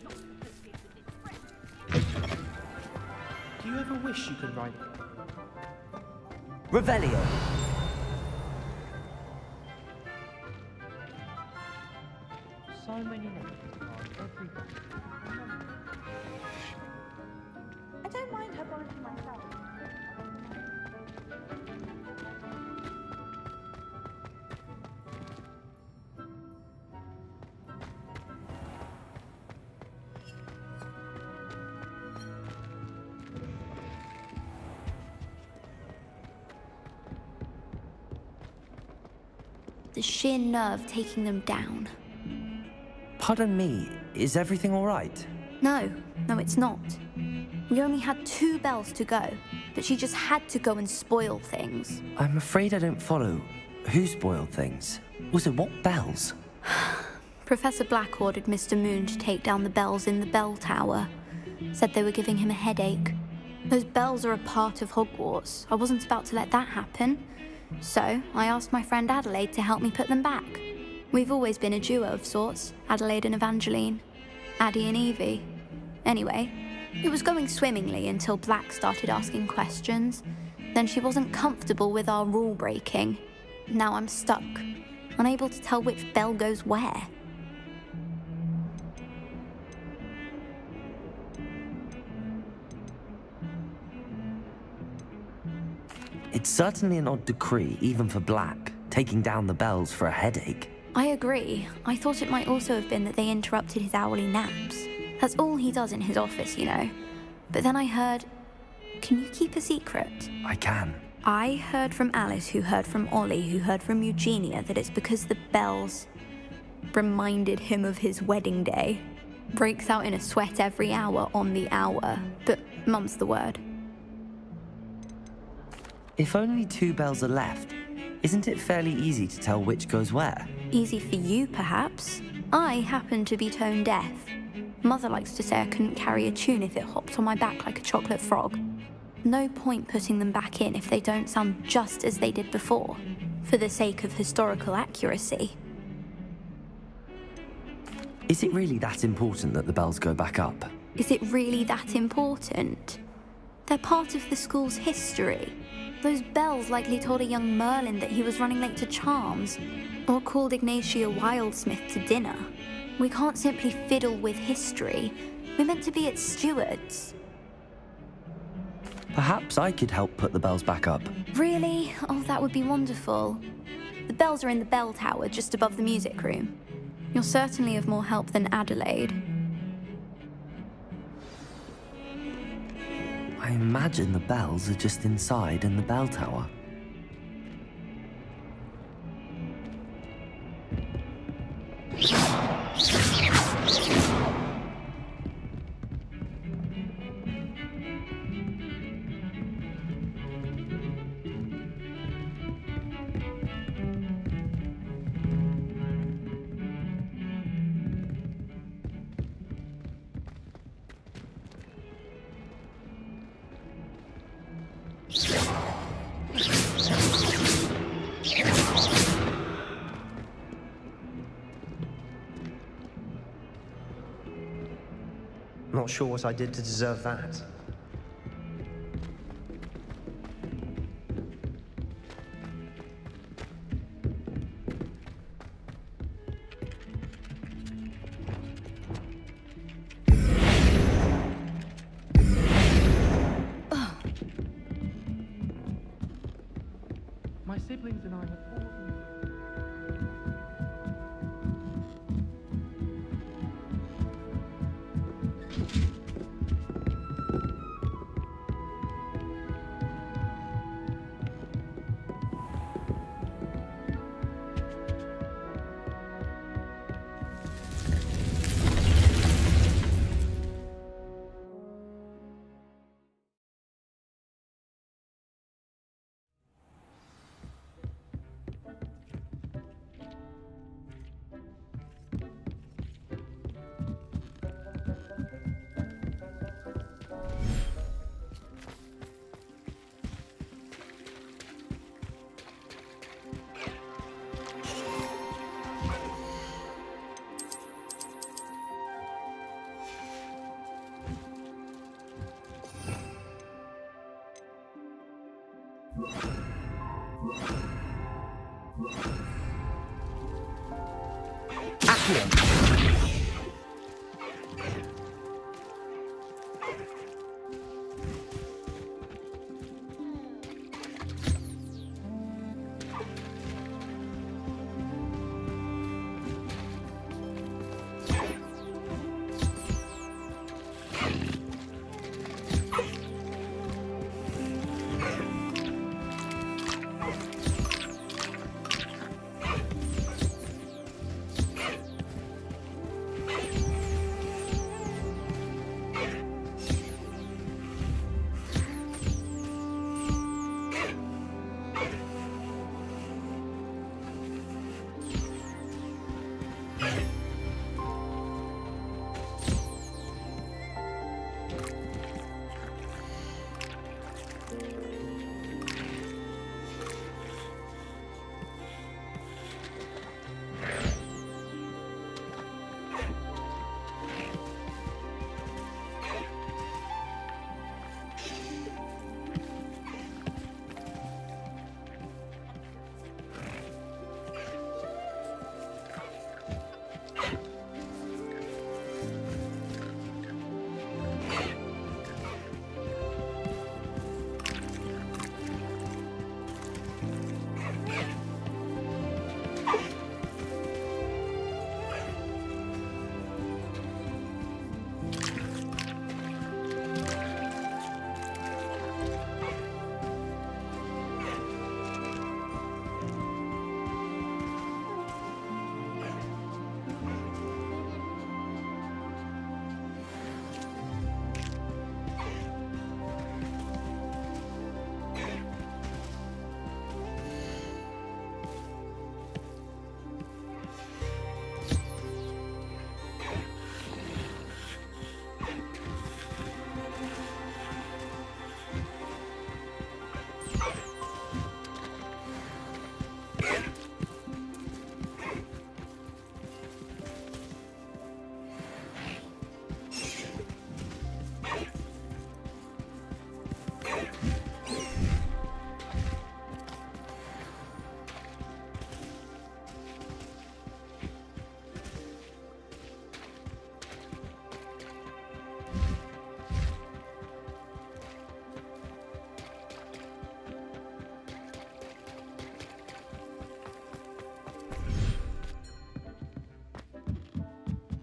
not associated with this friend. Do you ever wish you could write? Revelio. So many negative cards every day. I don't mind her buying for myself. The sheer nerve taking them down. Pardon me, is everything all right? No, it's not. We only had 2 bells to go, but she just had to go and spoil things. I'm afraid I don't follow. Who spoiled things? Also, what bells? Professor Black ordered Mr. Moon to take down the bells in the bell tower. Said they were giving him a headache. Those bells are a part of Hogwarts. I wasn't about to let that happen. So, I asked my friend Adelaide to help me put them back. We've always been a duo of sorts, Adelaide and Evangeline. Addie and Evie. Anyway, it was going swimmingly until Black started asking questions. Then she wasn't comfortable with our rule breaking. Now I'm stuck, unable to tell which bell goes where. It's certainly an odd decree, even for Black, taking down the bells for a headache. I agree. I thought it might also have been that they interrupted his hourly naps. That's all he does in his office, you know. But then I heard... Can you keep a secret? I can. I heard from Alice, who heard from Ollie, who heard from Eugenia, that it's because the bells reminded him of his wedding day. Breaks out in a sweat every hour on the hour, but mum's the word. If only 2 bells are left, isn't it fairly easy to tell which goes where? Easy for you, perhaps. I happen to be tone deaf. Mother likes to say I couldn't carry a tune if it hopped on my back like a chocolate frog. No point putting them back in if they don't sound just as they did before, for the sake of historical accuracy. Is it really that important that the bells go back up? Is it really that important? They're part of the school's history. Those bells likely told a young Merlin that he was running late to Charms, or called Ignatia Wildsmith to dinner. We can't simply fiddle with history. We're meant to be its stewards. Perhaps I could help put the bells back up. Really? Oh, that would be wonderful. The bells are in the bell tower just above the music room. You're certainly of more help than Adelaide. I imagine the bells are just inside in the bell tower. Not sure what I did to deserve that. My siblings and I have all been...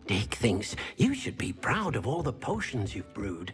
Dick thinks you should be proud of all the potions you've brewed.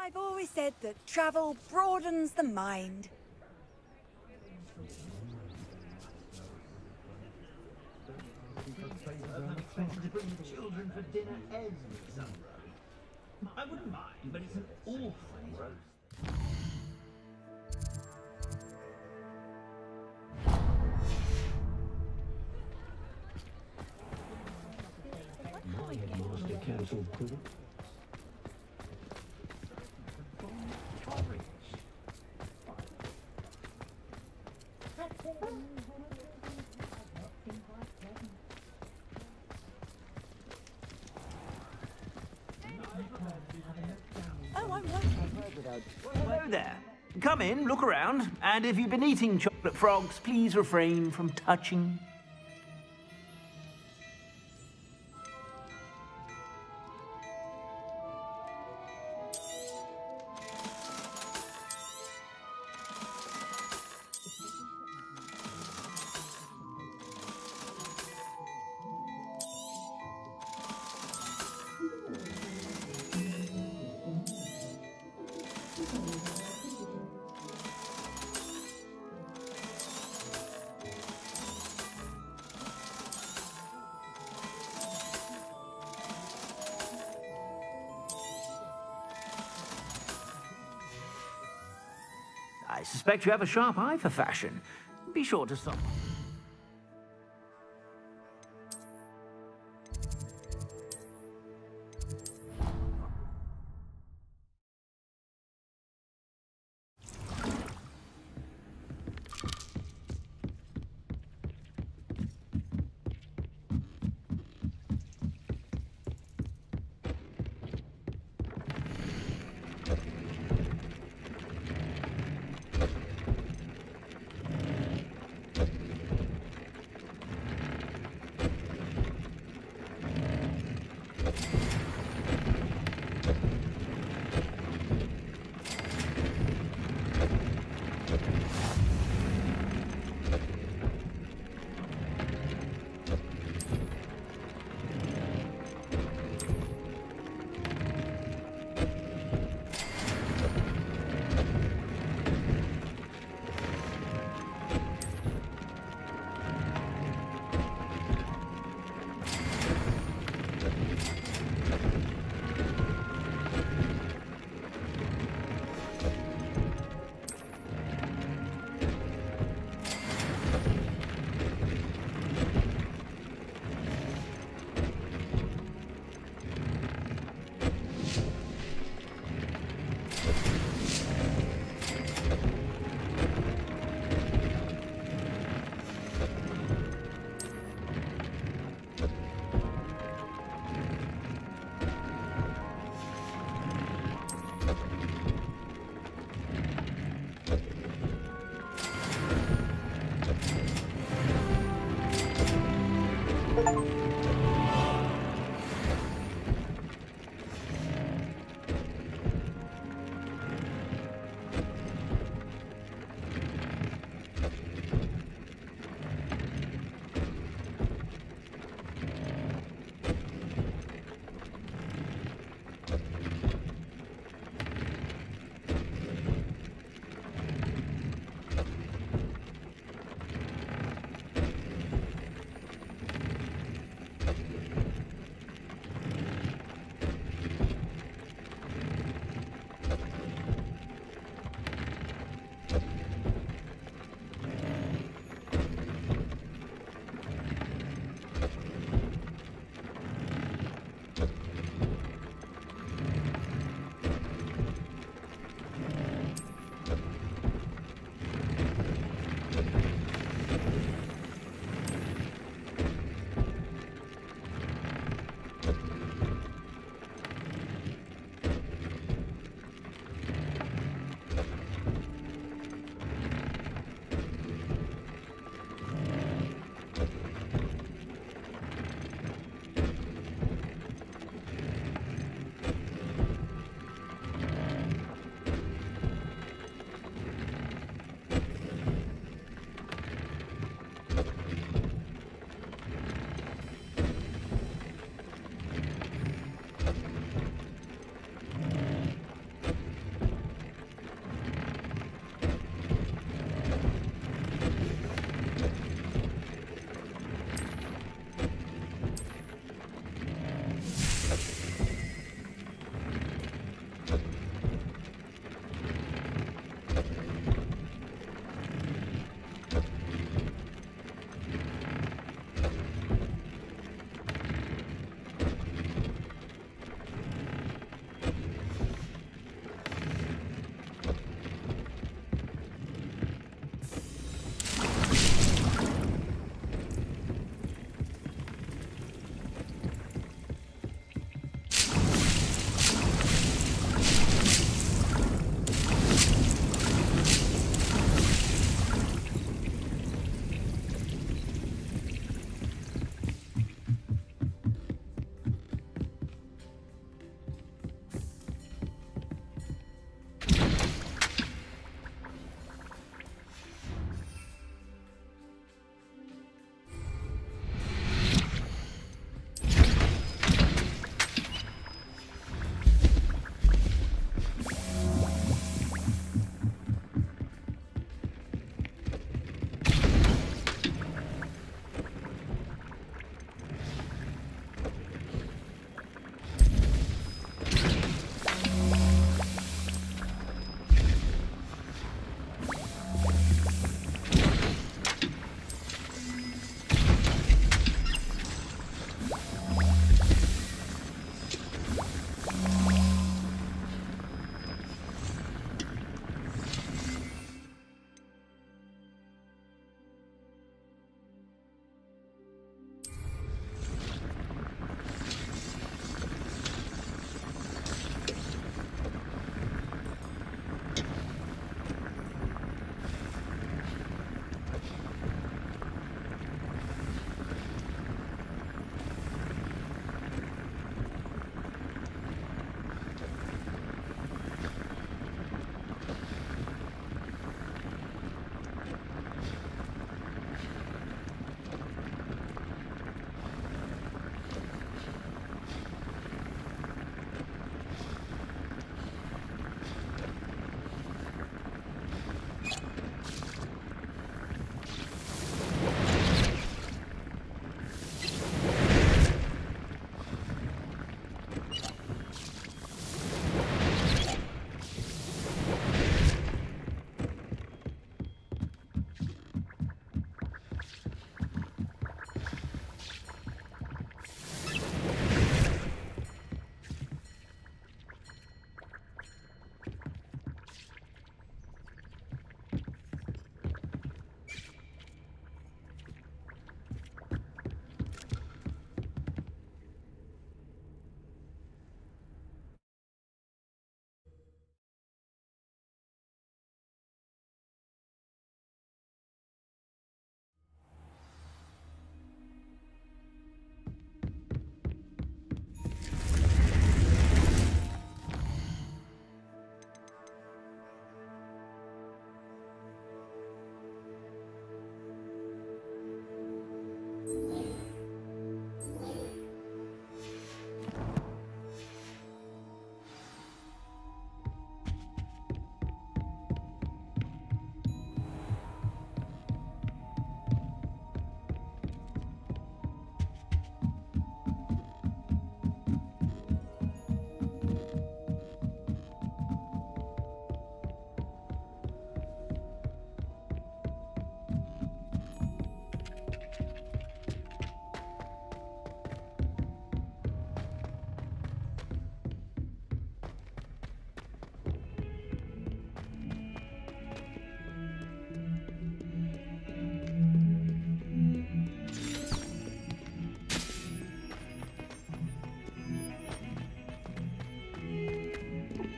I've always said that travel broadens the mind. To bring the children for dinner every summer. I wouldn't mind, but it's an awful roast. My headmaster cancelled cricket. Hello there. Come in, look around, and if you've been eating chocolate frogs, please refrain from touching. I suspect you have a sharp eye for fashion. Be sure to stop.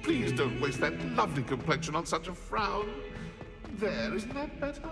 Please don't waste that lovely complexion on such a frown. There, isn't that better?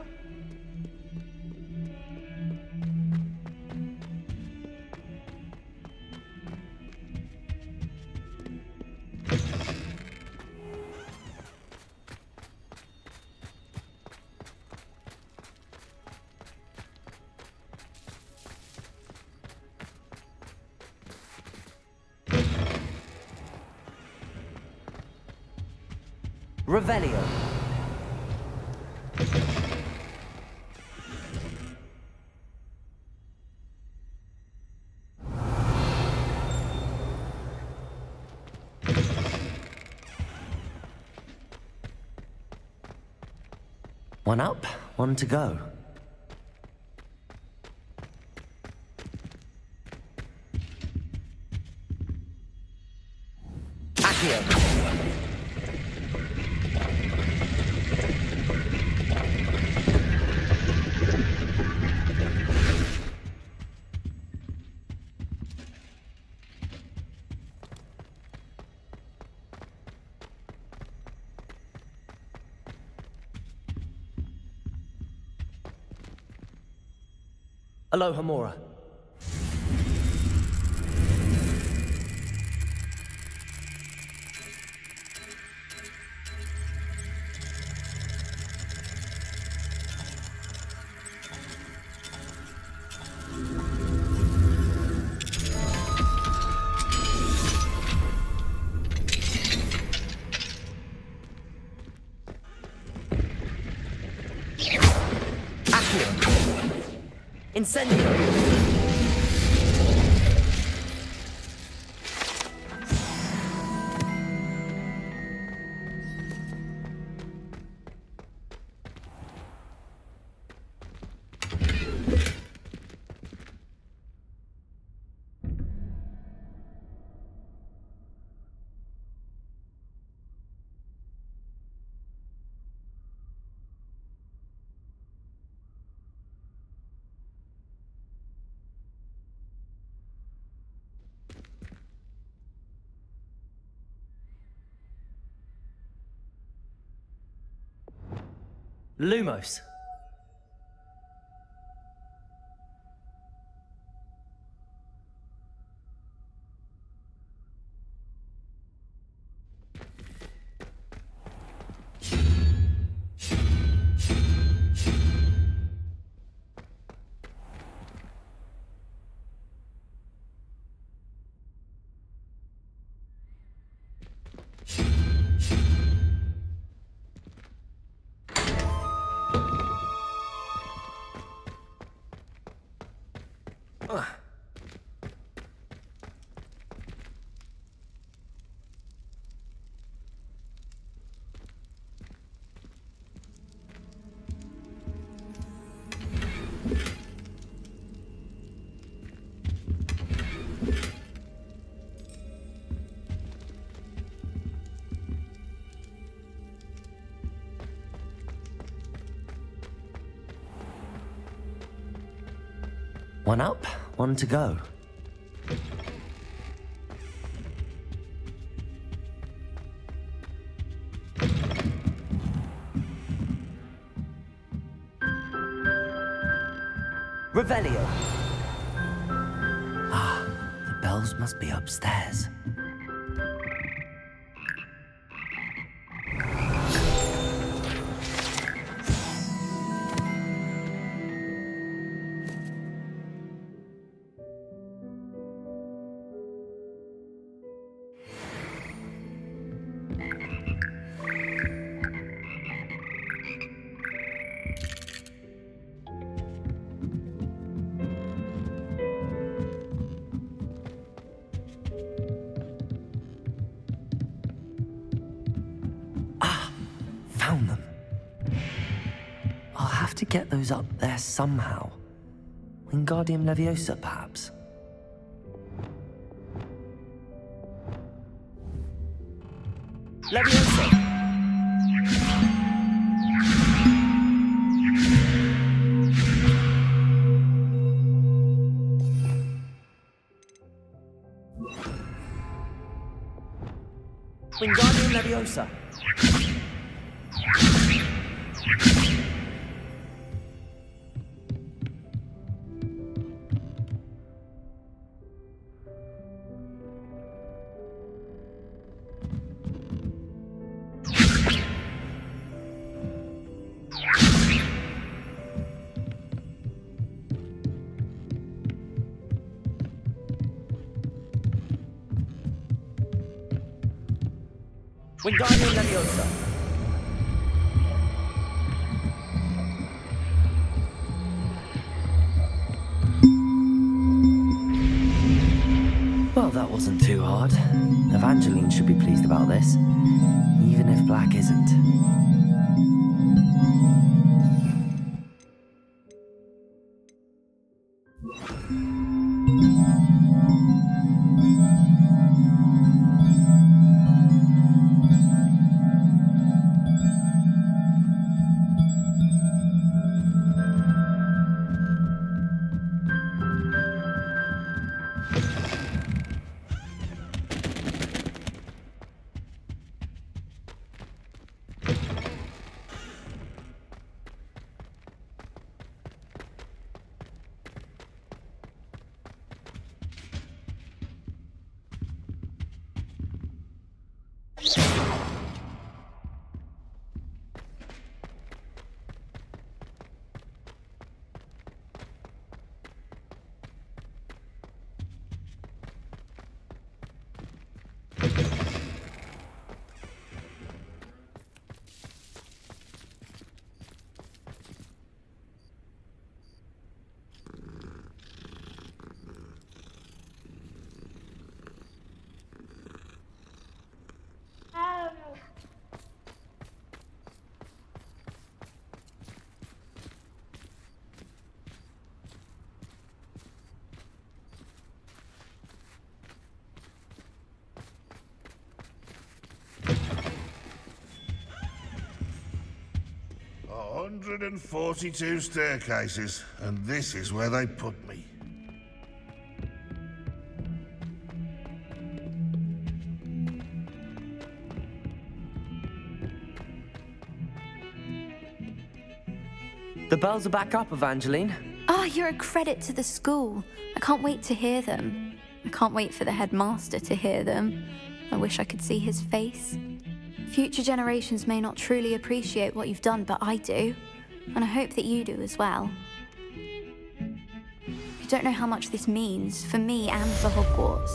Revelio. One up, one to go. Accio. Aloha Mora. Incendio! Lumos. One up, one to go. Revelio. Ah, the bells must be upstairs. Found them. I'll have to get those up there somehow. Wingardium Leviosa, perhaps? Leviosa! Wingardium Leviosa. Wingardium Leviosa. Well, that wasn't too hard. Evangeline should be pleased about this, even if Black isn't. A 142 staircases, and this is where they put me. The bells are back up, Evangeline. Ah, you're a credit to the school. I can't wait to hear them. I can't wait for the headmaster to hear them. I wish I could see his face. Future generations may not truly appreciate what you've done, but I do. And I hope that you do as well. You don't know how much this means for me and for Hogwarts.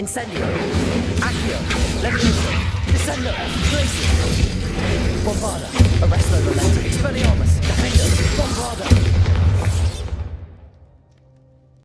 Incendio. Accio. Levioso. Descendo. Glacier. Bombarda. Arresto Relento. Expelliarmus. Defender. Bombarda.